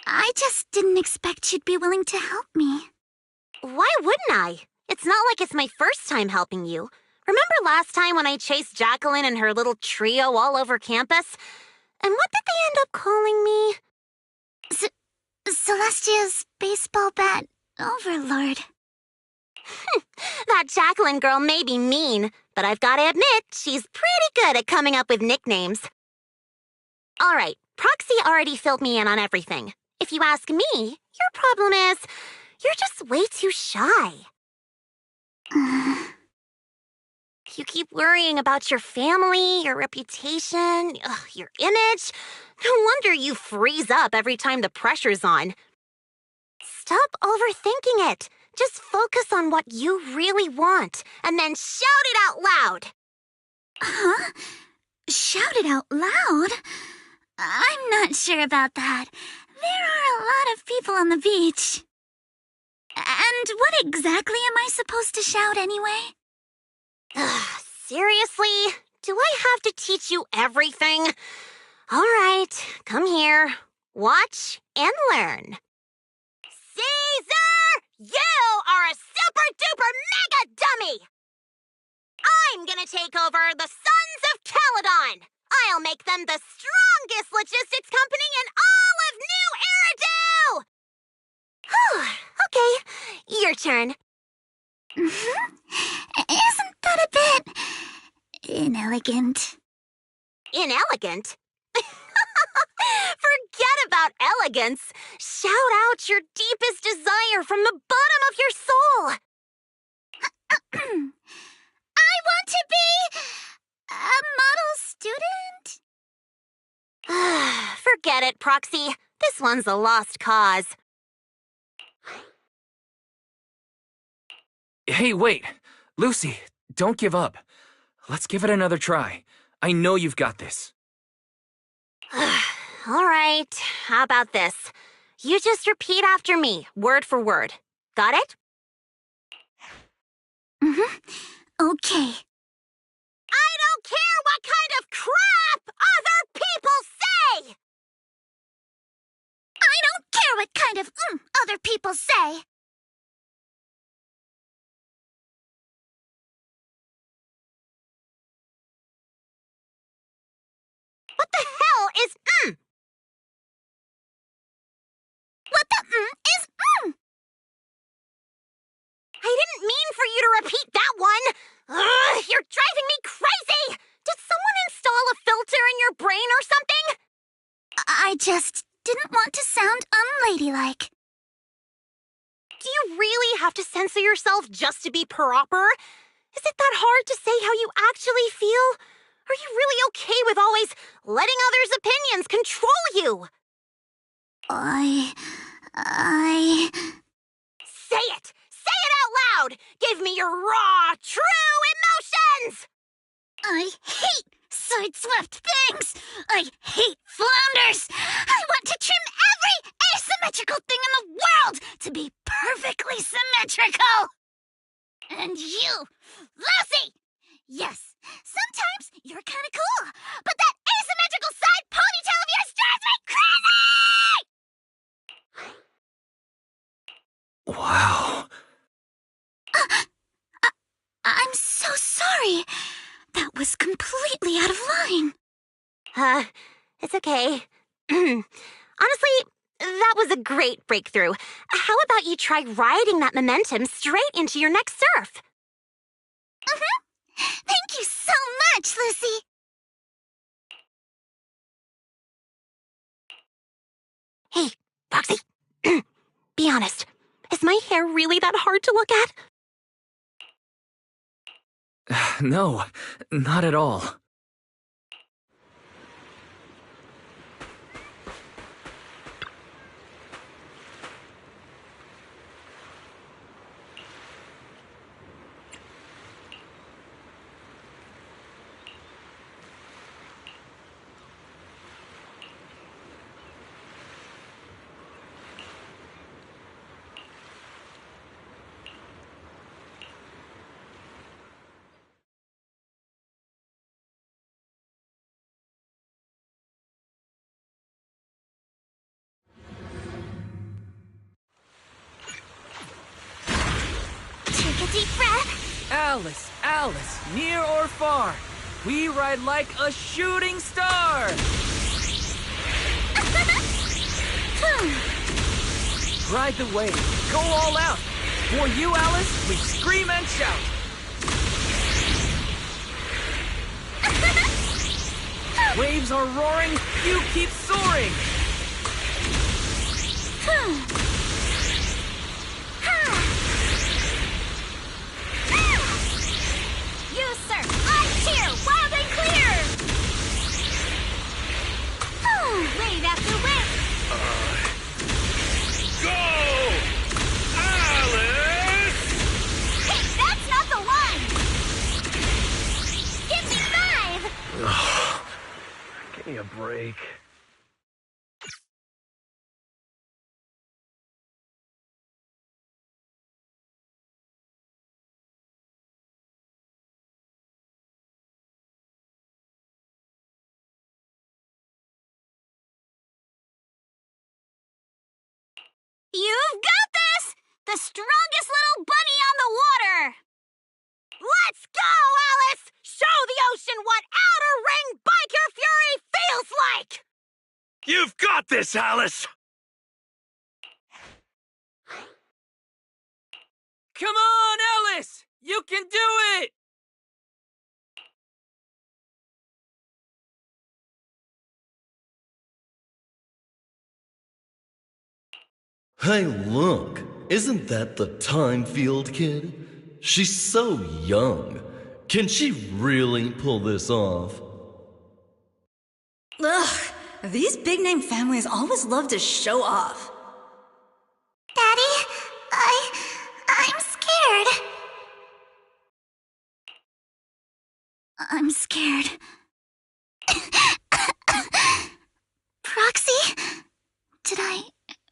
I just didn't expect you'd be willing to help me. Why wouldn't I? It's not like it's my first time helping you. Remember last time when I chased Jacqueline and her little trio all over campus? And what did they end up calling me? Celestia's baseball bat overlord. That Jacqueline girl may be mean, but I've got to admit, she's pretty good at coming up with nicknames. All right, Proxy already filled me in on everything. If you ask me, your problem is, you're just way too shy. You keep worrying about your family, your reputation, your image. No wonder you freeze up every time the pressure's on. Stop overthinking it. Just focus on what you really want, and then shout it out loud. Huh? Shout it out loud? I'm not sure about that. There are a lot of people on the beach. And what exactly am I supposed to shout anyway? Seriously? Do I have to teach you everything? All right, come here. Watch and learn. Caesar! You are a super-duper mega dummy! I'm gonna take over the Sons of Caledon! I'll make them the strongest logistics company in all of New Eridu! Okay, your turn. Isn't that a bit inelegant? Inelegant? Forget about elegance. Shout out your deepest desire from the bottom of your soul. I want to be a model student. Forget it, Proxy. This one's a lost cause. Hey, wait. Lucy, don't give up. Let's give it another try. I know you've got this. All right, how about this? You just repeat after me, word for word. Got it? Okay. I don't care what kind of crap other people say! I don't care what kind of other people say. What the hell is What the is I didn't mean for you to repeat that one! Ugh, you're driving me crazy! Did someone install a filter in your brain or something? I just didn't want to sound unladylike. Do you really have to censor yourself just to be proper? Is it that hard to say how you actually feel? Are you really okay with always letting others' opinions control you? I... Say it! Say it out loud! Give me your raw, true emotions! I hate side-swept things! I hate flounders! I want to trim every asymmetrical thing in the world to be perfectly symmetrical! And you, Lucy! Yes, sometimes you're kinda cool, but that asymmetrical side ponytail of yours drives me crazy! Wow. I'm so sorry. That was completely out of line. It's okay. Honestly, that was a great breakthrough. How about you try riding that momentum straight into your next surf? Thank you so much, Lucy. Hey, Proxy. Be honest. Is my hair really that hard to look at? No, not at all. deep breath. Alice, Alice, near or far, we ride like a shooting star! Ride the wave, go all out. For you, Alice, we scream and shout. Waves are roaring, you keep soaring. You surf, I cheer, wild and clear! Wave after wave! Go! Alice! Hey, that's not the one! Give me 5! Give me a break. You've got this! The strongest little bunny on the water! Let's go, Alice! Show the ocean what outer ring biker fury feels like! You've got this, Alice! Come on, Alice! You can do it! Hey, look! Isn't that the Time Field kid? She's so young. Can she really pull this off? Ugh, these big-name families always love to show off. Daddy, I'm scared. I'm scared. Proxy? Did I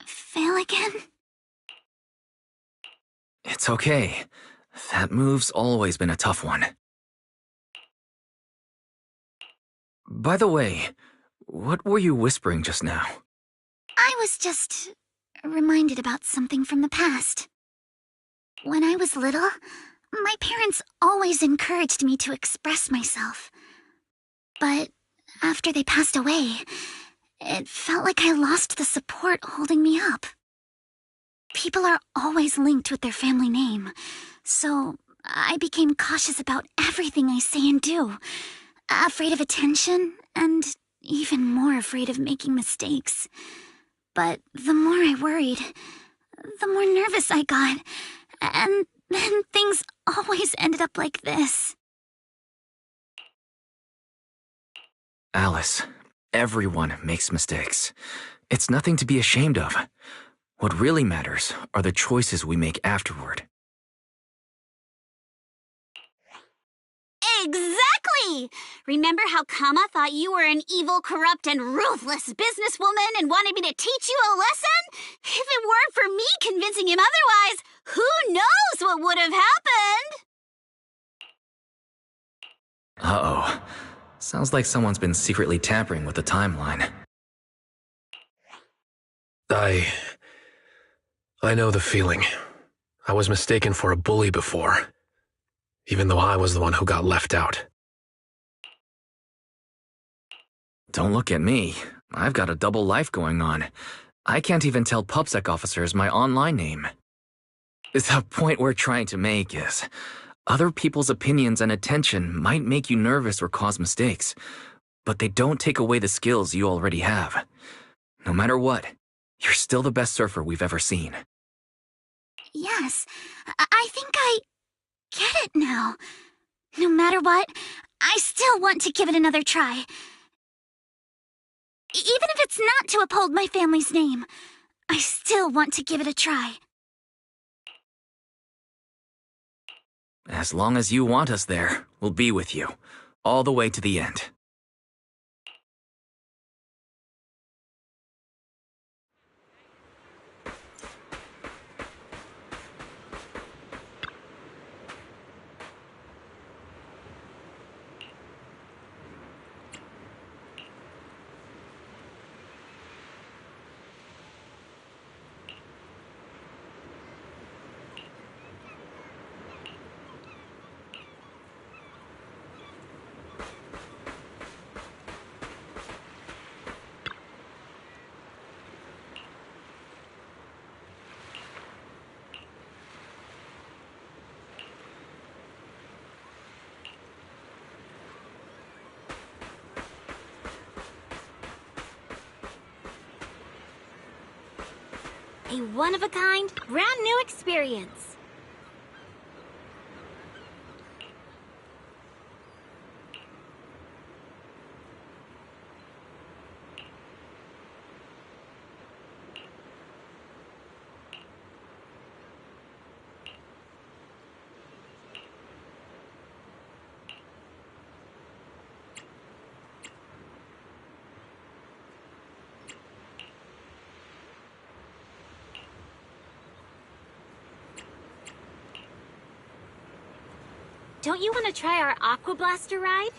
fail again? It's okay. That move's always been a tough one. By the way, what were you whispering just now? I was just reminded about something from the past. When I was little, my parents always encouraged me to express myself. But after they passed away, it felt like I lost the support holding me up. People are always linked with their family name, so I became cautious about everything I say and do, afraid of attention, and even more afraid of making mistakes. But the more I worried, the more nervous I got, and then things always ended up like this. Alice, everyone makes mistakes. It's nothing to be ashamed of. What really matters are the choices we make afterward. Exactly! Remember how Kama thought you were an evil, corrupt, and ruthless businesswoman and wanted me to teach you a lesson? If it weren't for me convincing him otherwise, who knows what would have happened? Uh-oh. Sounds like someone's been secretly tampering with the timeline. I know the feeling. I was mistaken for a bully before, even though I was the one who got left out. Don't look at me. I've got a double life going on. I can't even tell PubSec officers my online name. The point we're trying to make is, other people's opinions and attention might make you nervous or cause mistakes, but they don't take away the skills you already have. No matter what, you're still the best surfer we've ever seen. Yes, I think I get it now. No matter what, I still want to give it another try. Even if it's not to uphold my family's name, I still want to give it a try. As long as you want us there, we'll be with you, all the way to the end. A one-of-a-kind, brand-new experience. Don't you want to try our Aqua Blaster ride?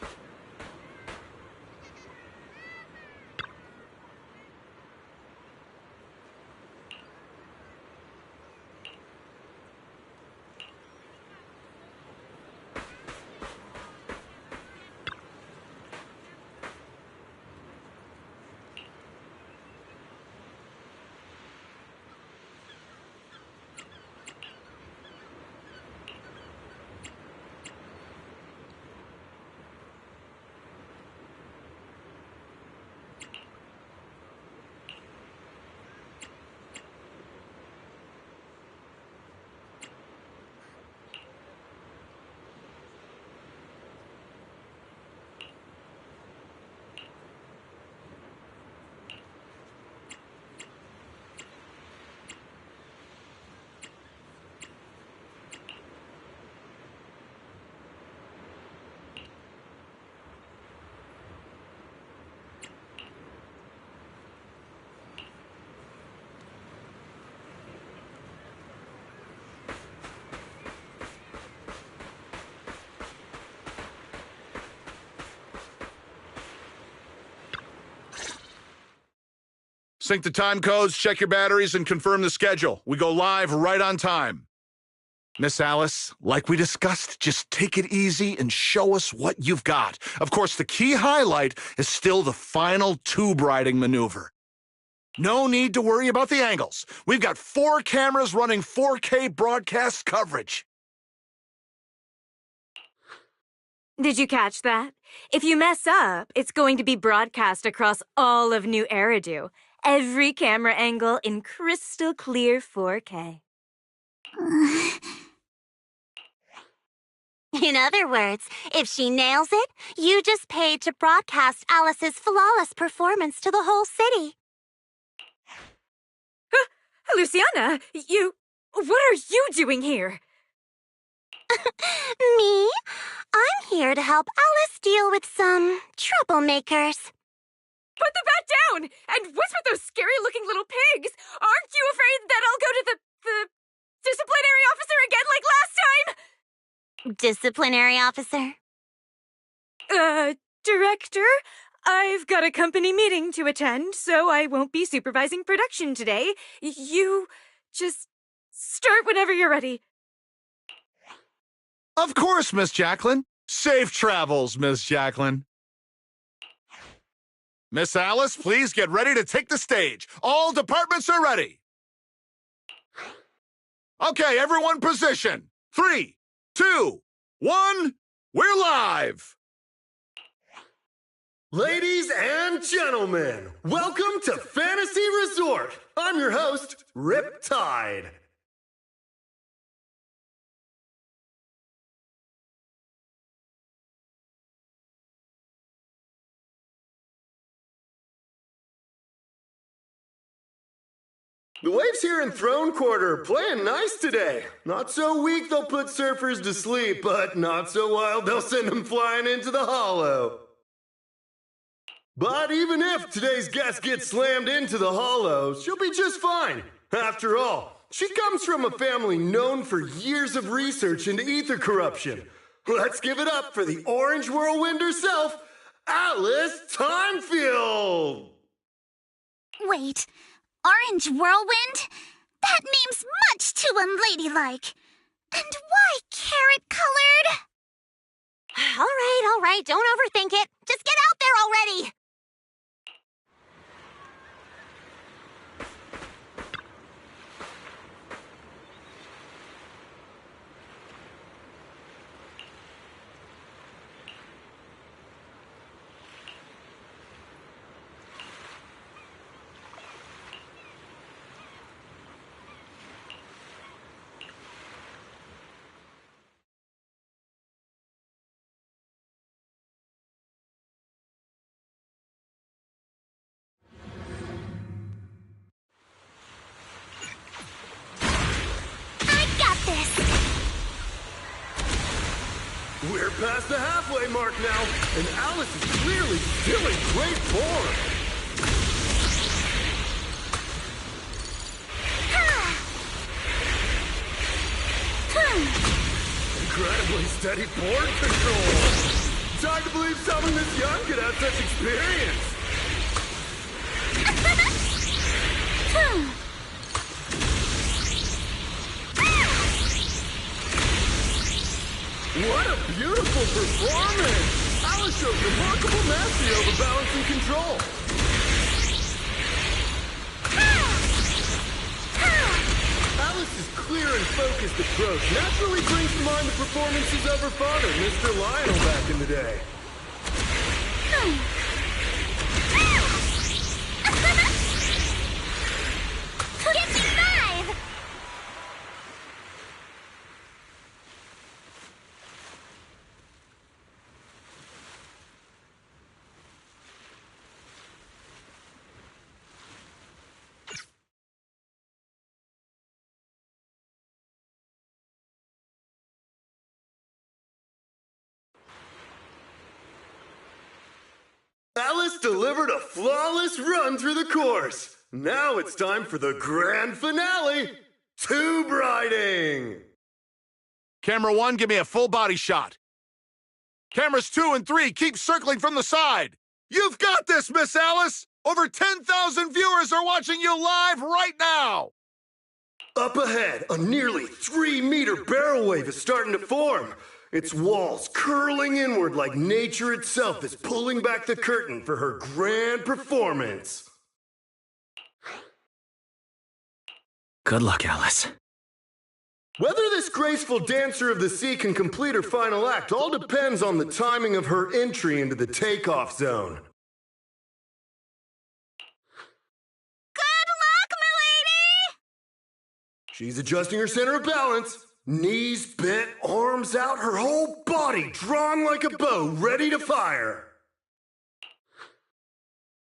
Sync the time codes, check your batteries, and confirm the schedule. We go live right on time. Miss Alice, like we discussed, just take it easy and show us what you've got. Of course, the key highlight is still the final tube riding maneuver. No need to worry about the angles. We've got 4 cameras running 4K broadcast coverage. Did you catch that? If you mess up, it's going to be broadcast across all of New Eridu. Every camera angle in crystal clear 4K. In other words, if she nails it, you just paid to broadcast Alice's flawless performance to the whole city. Luciana, what are you doing here? Me? I'm here to help Alice deal with some troublemakers. Put the bat down! And what's with those scary-looking little pigs? Aren't you afraid that I'll go to the disciplinary officer again like last time? Disciplinary officer? Director? I've got a company meeting to attend, so I won't be supervising production today. You just start whenever you're ready. Of course, Miss Jacqueline. Safe travels, Miss Jacqueline. Miss Alice, please get ready to take the stage. All departments are ready. Okay, everyone position. 3, 2, 1, we're live. Ladies and gentlemen, welcome to Fantasy Resort. I'm your host, Riptide. The waves here in Throne Quarter playing nice today. Not so weak they'll put surfers to sleep, but not so wild they'll send them flying into the hollow. But even if today's guest gets slammed into the hollow, she'll be just fine. After all, she comes from a family known for years of research into ether corruption. Let's give it up for the Orange Whirlwind herself, Alice Timefield! Wait, Orange Whirlwind? That name's much too unladylike. And why carrot-colored? All right, don't overthink it. Just get out there already! past the halfway mark now, and Alice is clearly still in great form. Incredibly steady board control. It's hard to believe someone this young could have such experience. What a beautiful performance! Alice shows remarkable mastery over balance and control. Alice's clear and focused approach naturally brings to mind the performances of her father, Mr. Lionel, back in the day. Alice delivered a flawless run through the course. Now it's time for the grand finale, tube riding. Camera 1, give me a full body shot. Cameras 2 and 3, keep circling from the side. You've got this, Miss Alice. Over 10,000 viewers are watching you live right now. Up ahead, a nearly 3-meter barrel wave is starting to form. Its walls curling inward like nature itself is pulling back the curtain for her grand performance. Good luck, Alice. Whether this graceful dancer of the sea can complete her final act all depends on the timing of her entry into the takeoff zone. Good luck, milady! She's adjusting her center of balance. Knees bent, arms out, her whole body drawn like a bow, ready to fire.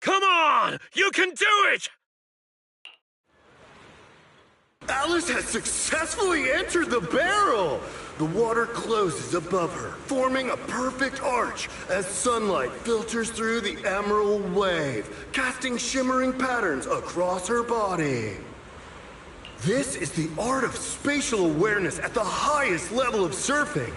Come on! You can do it! Alice has successfully entered the barrel! The water closes above her, forming a perfect arch as sunlight filters through the emerald wave, casting shimmering patterns across her body. This is the art of spatial awareness at the highest level of surfing.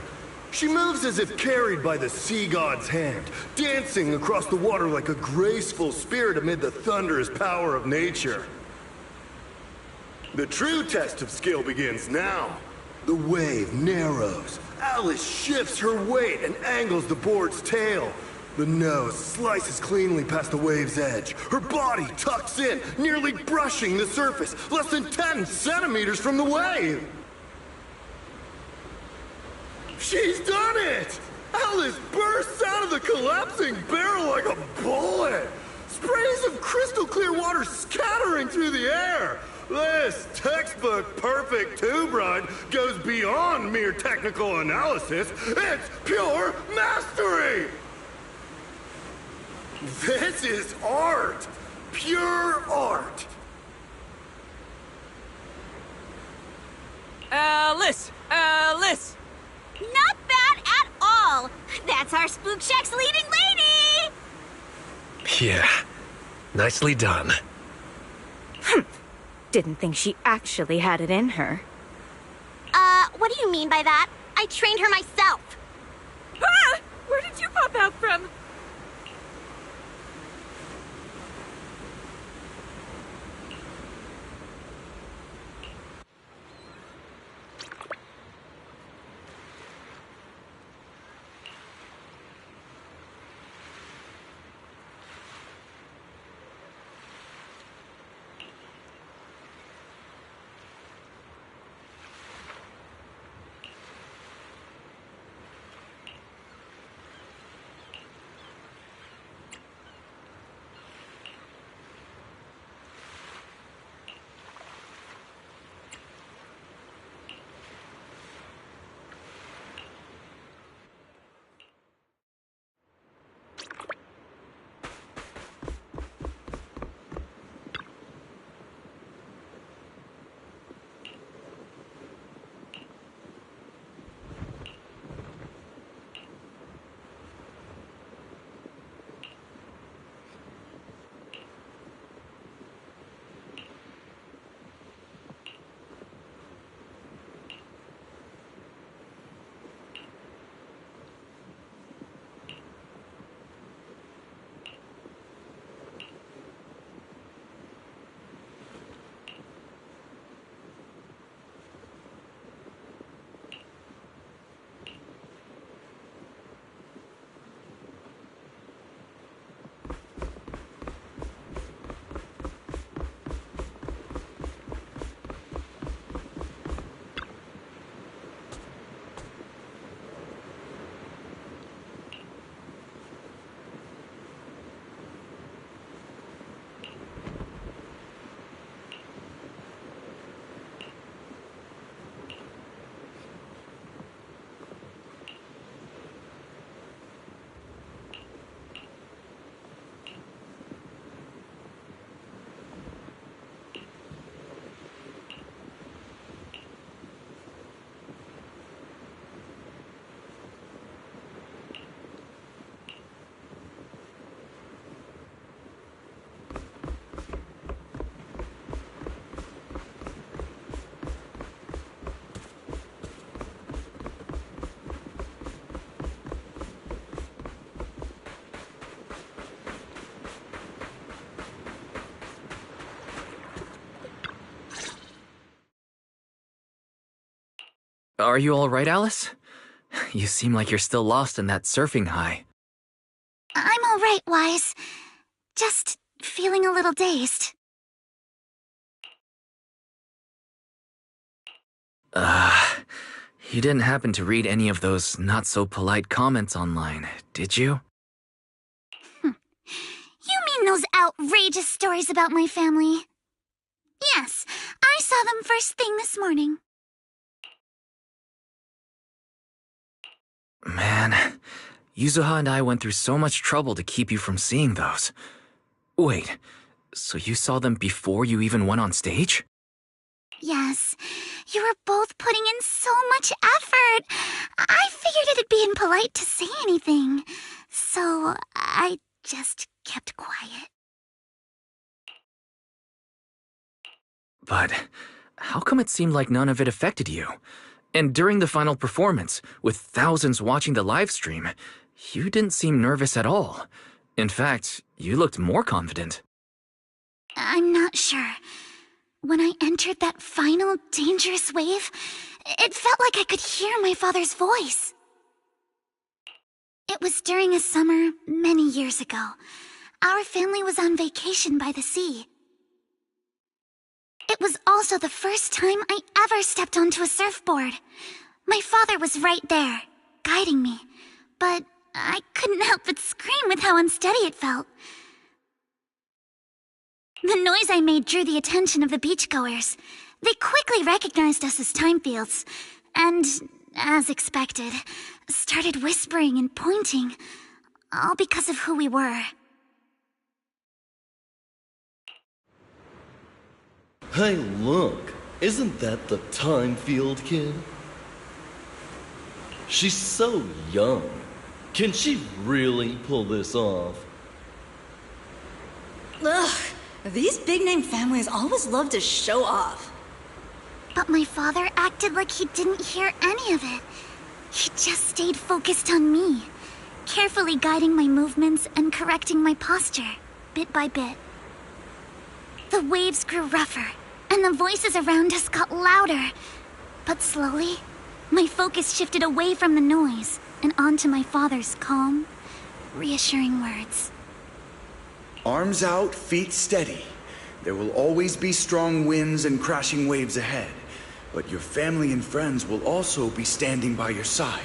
She moves as if carried by the sea god's hand, dancing across the water like a graceful spirit amid the thunderous power of nature. The true test of skill begins now. The wave narrows. Alice shifts her weight and angles the board's tail. The nose slices cleanly past the wave's edge. Her body tucks in, nearly brushing the surface, less than 10 centimeters from the wave. She's done it! Alice bursts out of the collapsing barrel like a bullet. Sprays of crystal clear water scattering through the air. This textbook perfect tube ride goes beyond mere technical analysis. It's pure mastery! This is art! Pure art! Alice! Alice! Not bad at all! That's our Spook Shack's leading lady! Yeah, nicely done. Didn't think she actually had it in her. What do you mean by that? I trained her myself. Ah! Where did you pop out from? Are you alright, Alice? You seem like you're still lost in that surfing high. I'm alright, Wise. Just feeling a little dazed. You didn't happen to read any of those not-so-polite comments online, did you? You mean those outrageous stories about my family? Yes, I saw them first thing this morning. Man, Yuzuha and I went through so much trouble to keep you from seeing those. Wait, so you saw them before you even went on stage? Yes, you were both putting in so much effort. I figured it'd be impolite to say anything, so I just kept quiet. But how come it seemed like none of it affected you? And during the final performance, with thousands watching the live stream, you didn't seem nervous at all. In fact, you looked more confident. I'm not sure. When I entered that final dangerous wave, it felt like I could hear my father's voice. It was during a summer many years ago. Our family was on vacation by the sea. It was also the first time I ever stepped onto a surfboard. My father was right there, guiding me, but I couldn't help but scream with how unsteady it felt. The noise I made drew the attention of the beachgoers. They quickly recognized us as Timefields, and, as expected, started whispering and pointing, all because of who we were. Hey, look. Isn't that the Timefield kid? She's so young. Can she really pull this off? Ugh, these big-name families always love to show off. But my father acted like he didn't hear any of it. He just stayed focused on me, carefully guiding my movements and correcting my posture, bit by bit. The waves grew rougher, and the voices around us got louder. But slowly, my focus shifted away from the noise and onto my father's calm, reassuring words. Arms out, feet steady. There will always be strong winds and crashing waves ahead, but your family and friends will also be standing by your side.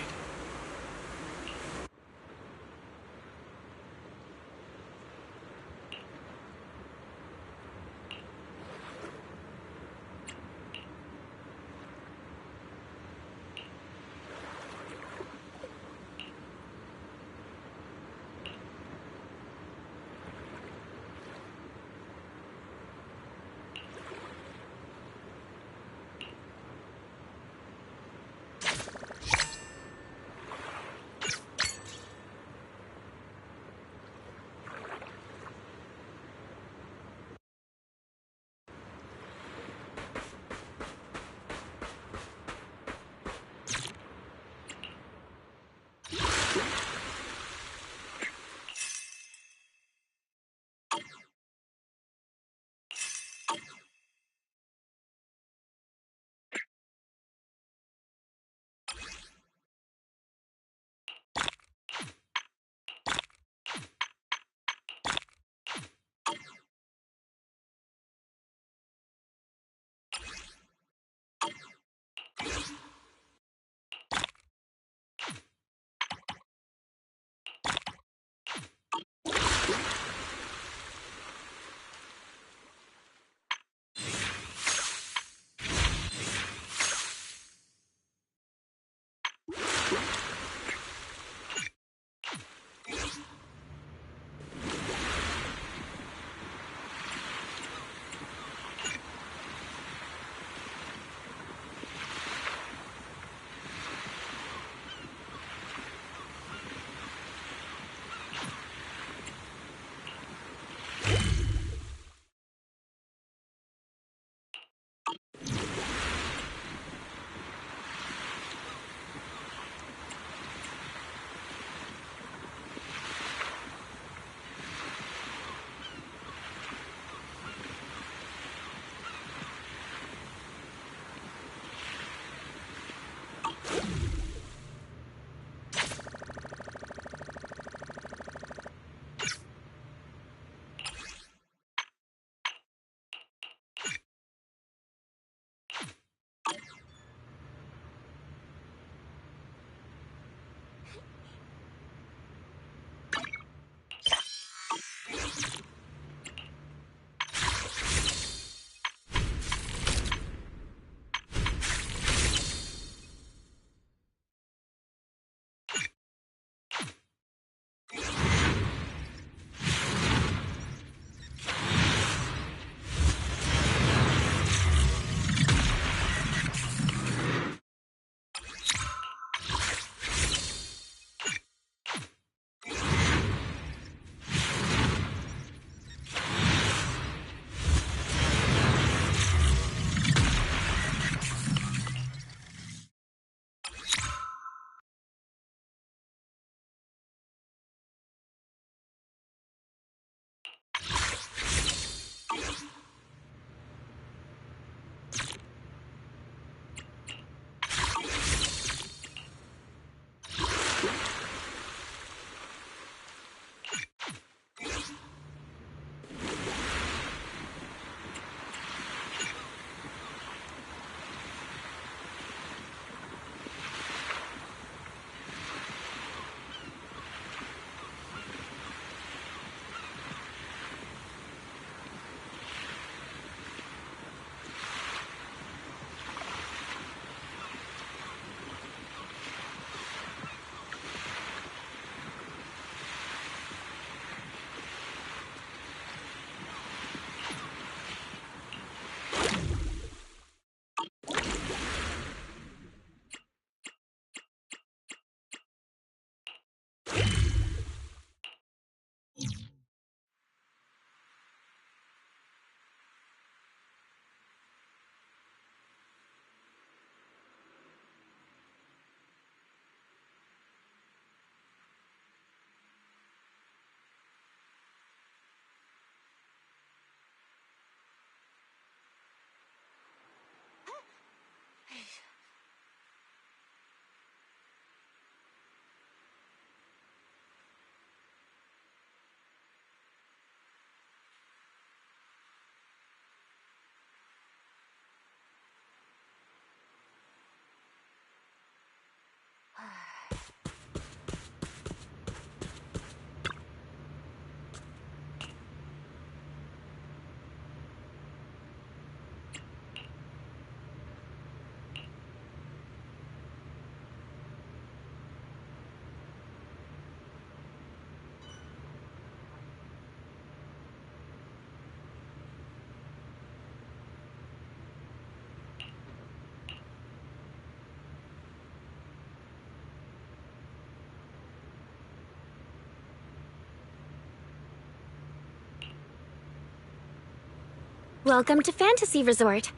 Welcome to Fantasy Resort.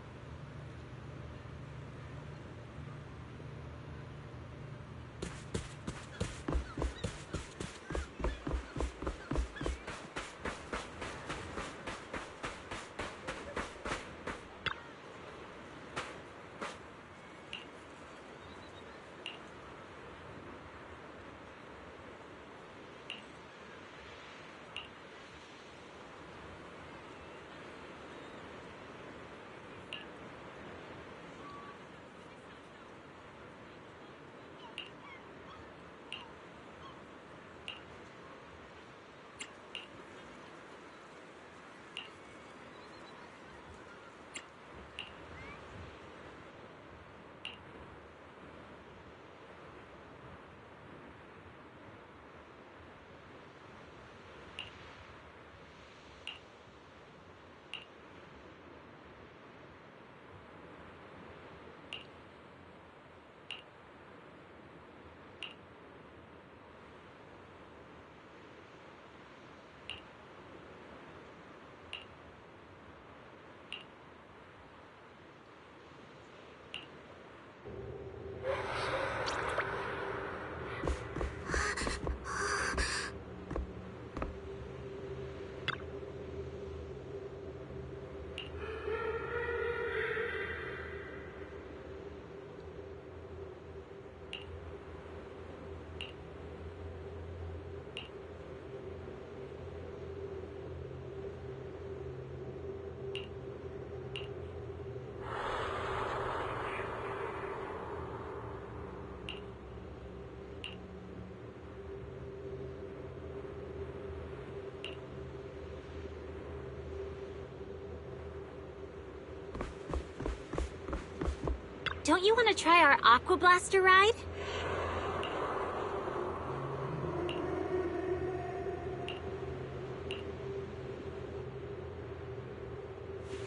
Don't you want to try our Aqua Blaster ride?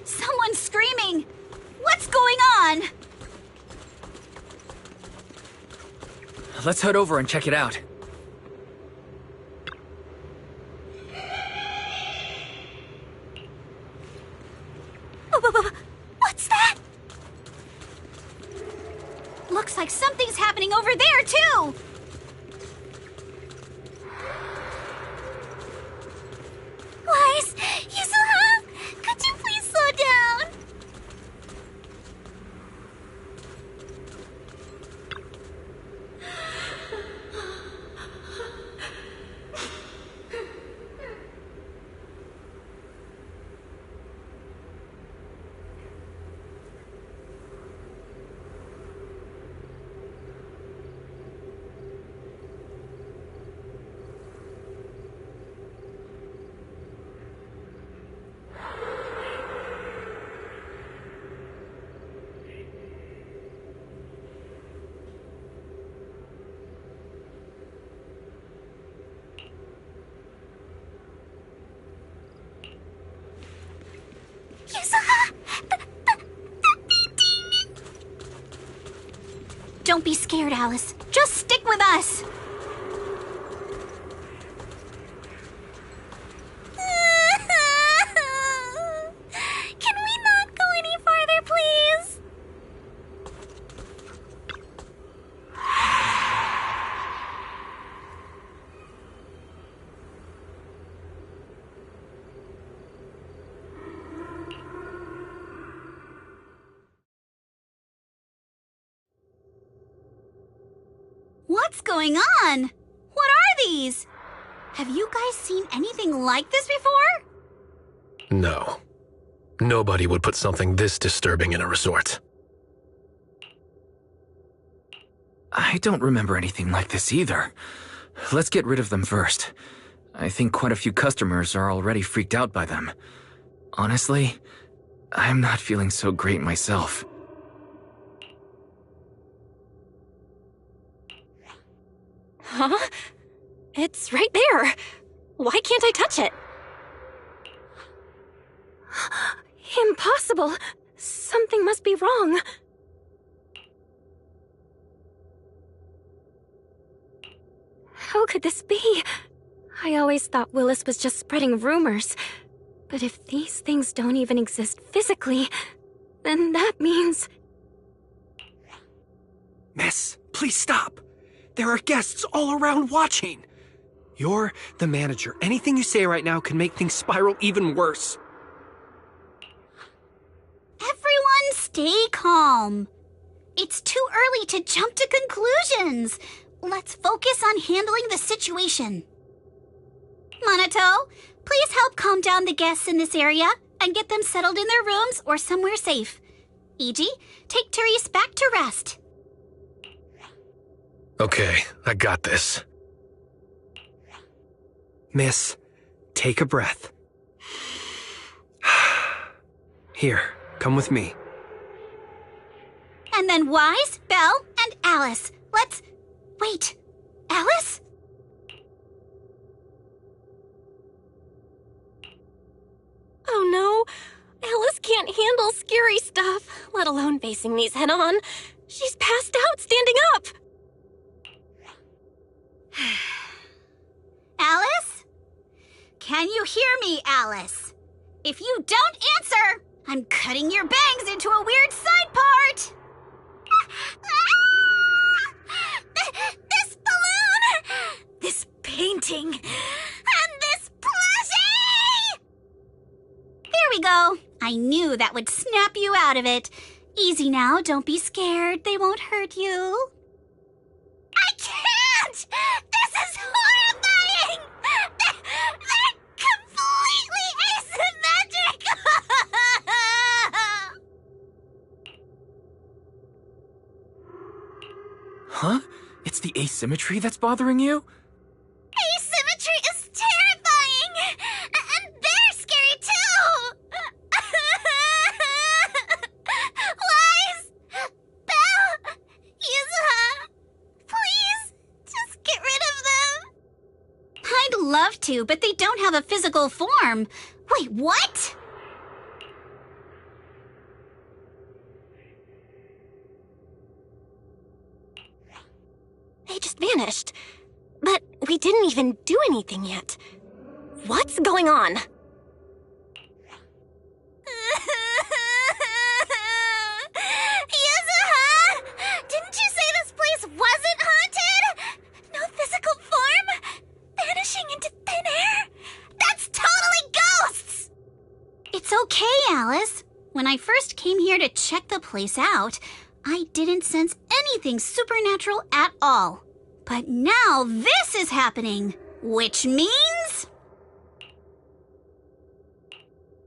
Someone's screaming! What's going on? Let's head over and check it out. What's that? Looks like something's happening over there, too! Wise, Yuzuha, could you please slow down? Don't be scared, Alice. Just stick with us. Can we not go any farther, please? What's going on? What are these? Have you guys seen anything like this before? No. Nobody would put something this disturbing in a resort. I don't remember anything like this either. Let's get rid of them first. I think quite a few customers are already freaked out by them. Honestly, I'm not feeling so great myself. Huh? It's right there. Why can't I touch it? Impossible. Something must be wrong. How could this be? I always thought Willis was just spreading rumors. But if these things don't even exist physically, then that means... Miss, please stop. There are guests all around watching. You're the manager. Anything you say right now can make things spiral even worse. Everyone stay calm. It's too early to jump to conclusions. Let's focus on handling the situation. Monato, please help calm down the guests in this area and get them settled in their rooms or somewhere safe. Iji, take Therese back to rest. Okay, I got this. Miss, take a breath. Here, come with me. And then Wise, Belle, and Alice. Let's... Wait, Alice? Oh no, Alice can't handle scary stuff, let alone facing these head-on. She's passed out standing up. Alice? Can you hear me, Alice? If you don't answer, I'm cutting your bangs into a weird side part. This balloon! This painting! And this plushie! There we go. I knew that would snap you out of it. Easy now, don't be scared. They won't hurt you. I can't! This is horrifying! They're completely asymmetric! Huh? It's the asymmetry that's bothering you? Asymmetry is terrifying! And they're scary too! Wise! Belle! Yuzuha! Please, just get rid of them! I'd love to, but they don't have a physical form. Wait, what? They just vanished. But we didn't even do anything yet. What's going on? Yuzuha! Didn't you say this place wasn't haunted? No physical form? Vanishing into thin air? That's totally ghosts! It's okay, Alice. When I first came here to check the place out, I didn't sense anything supernatural at all. But now this is happening, which means...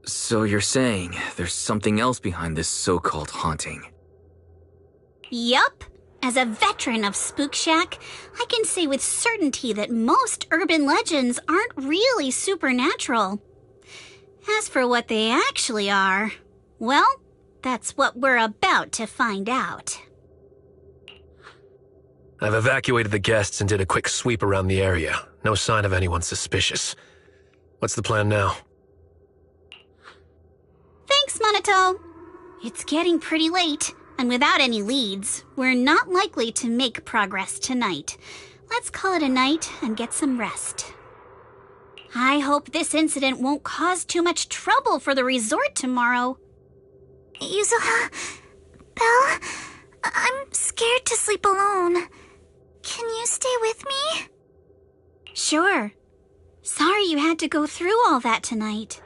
So you're saying there's something else behind this so-called haunting? Yup. As a veteran of Spook Shack, I can say with certainty that most urban legends aren't really supernatural. As for what they actually are, well, that's what we're about to find out. I've evacuated the guests and did a quick sweep around the area. No sign of anyone suspicious. What's the plan now? Thanks, Monato. It's getting pretty late, and without any leads, we're not likely to make progress tonight. Let's call it a night and get some rest. I hope this incident won't cause too much trouble for the resort tomorrow. Yuzuha, Belle, I'm scared to sleep alone. Can you stay with me? Sure. Sorry you had to go through all that tonight.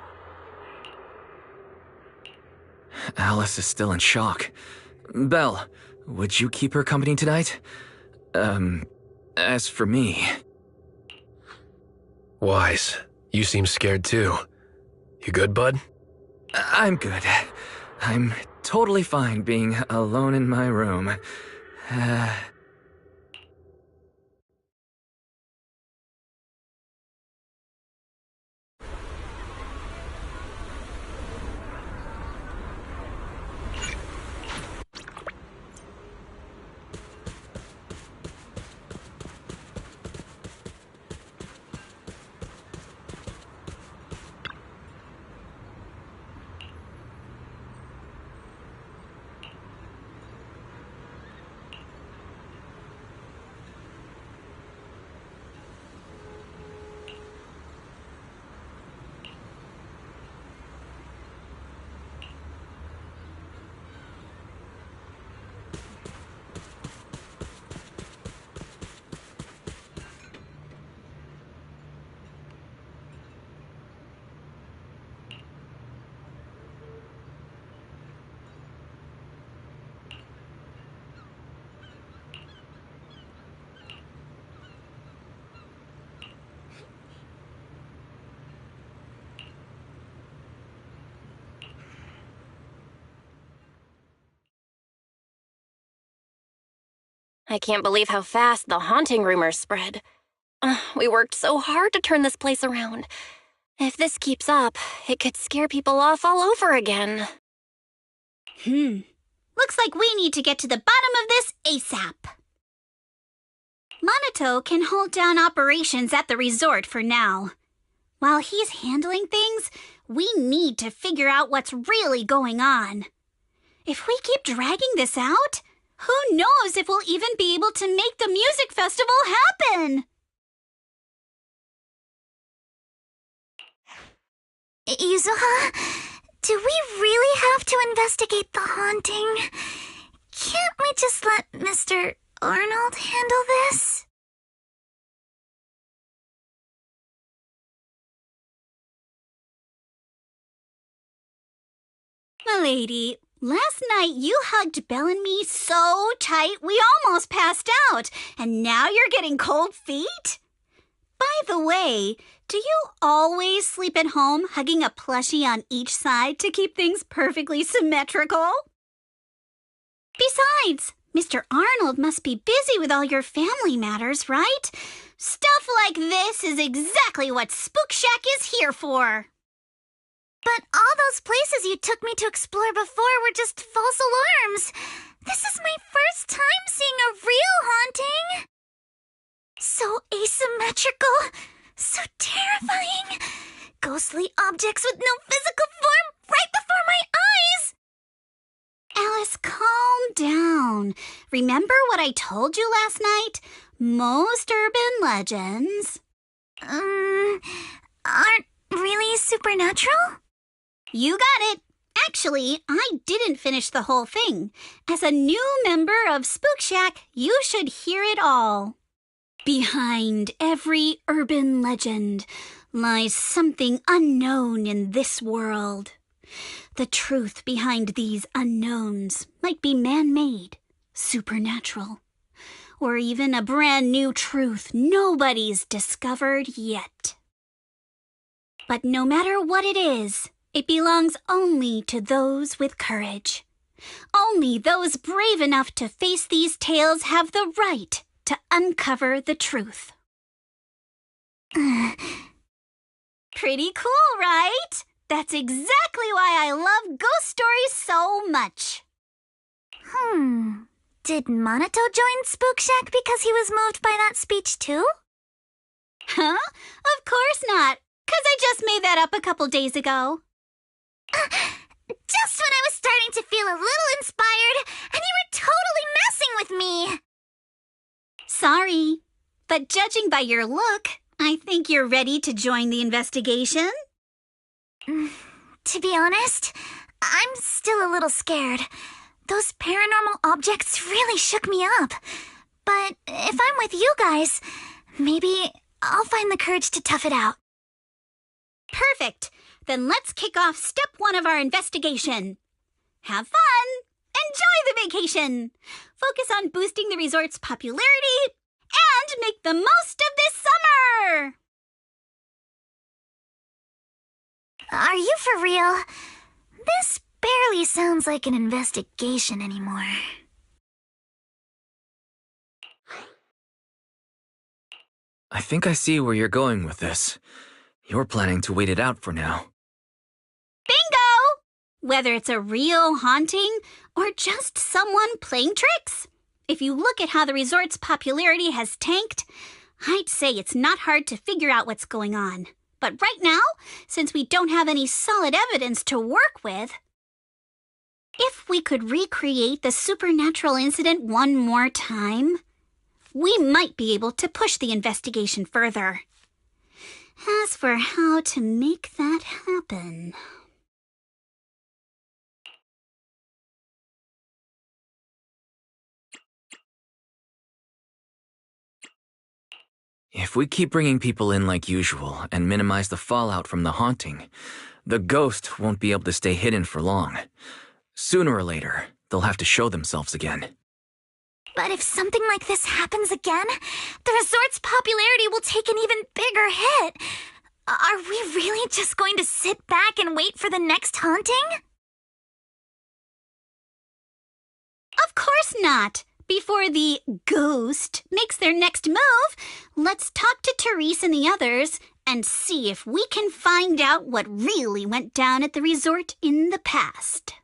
Alice is still in shock. Belle, would you keep her company tonight? As for me... Wise, you seem scared too. You good, bud? I'm good. I'm totally fine being alone in my room. I can't believe how fast the haunting rumors spread. We worked so hard to turn this place around. If this keeps up, it could scare people off all over again. Looks like we need to get to the bottom of this ASAP. Monato can hold down operations at the resort for now. While he's handling things, we need to figure out what's really going on. If we keep dragging this out, who knows if we'll even be able to make the music festival happen? Yuzuha, do we really have to investigate the haunting? Can't we just let Mr. Arnold handle this? Milady, last night you hugged Belle and me so tight we almost passed out, and now you're getting cold feet? By the way, do you always sleep at home hugging a plushie on each side to keep things perfectly symmetrical? Besides, Mr. Arnold must be busy with all your family matters, right? Stuff like this is exactly what Spook Shack is here for. But all those places you took me to explore before were just false alarms. This is my first time seeing a real haunting. So asymmetrical, so terrifying. Ghostly objects with no physical form right before my eyes. Alice, calm down. Remember what I told you last night? Most urban legends aren't really supernatural? You got it. Actually, I didn't finish the whole thing. As a new member of Spook Shack, you should hear it all. Behind every urban legend lies something unknown in this world. The truth behind these unknowns might be man-made, supernatural, or even a brand new truth nobody's discovered yet. But no matter what it is, it belongs only to those with courage. Only those brave enough to face these tales have the right to uncover the truth. Pretty cool, right? That's exactly why I love ghost stories so much. Did Monato join Spook Shack because he was moved by that speech too? Huh? Of course not, 'cause I just made that up a couple days ago. Just when I was starting to feel a little inspired, and you were totally messing with me. Sorry, but judging by your look, I think you're ready to join the investigation. To be honest, I'm still a little scared. Those paranormal objects really shook me up. But if I'm with you guys, maybe I'll find the courage to tough it out. Perfect. Then let's kick off step 1 of our investigation. Have fun! Enjoy the vacation! Focus on boosting the resort's popularity and make the most of this summer! Are you for real? This barely sounds like an investigation anymore. I think I see where you're going with this. You're planning to wait it out for now. Bingo! Whether it's a real haunting or just someone playing tricks. If you look at how the resort's popularity has tanked, I'd say it's not hard to figure out what's going on. But right now, since we don't have any solid evidence to work with, if we could recreate the supernatural incident one more time, we might be able to push the investigation further. As for how to make that happen... If we keep bringing people in like usual and minimize the fallout from the haunting, the ghost won't be able to stay hidden for long. Sooner or later, they'll have to show themselves again. But if something like this happens again, the resort's popularity will take an even bigger hit. Are we really just going to sit back and wait for the next haunting? Of course not. Before the ghost makes their next move, let's talk to Therese and the others and see if we can find out what really went down at the resort in the past.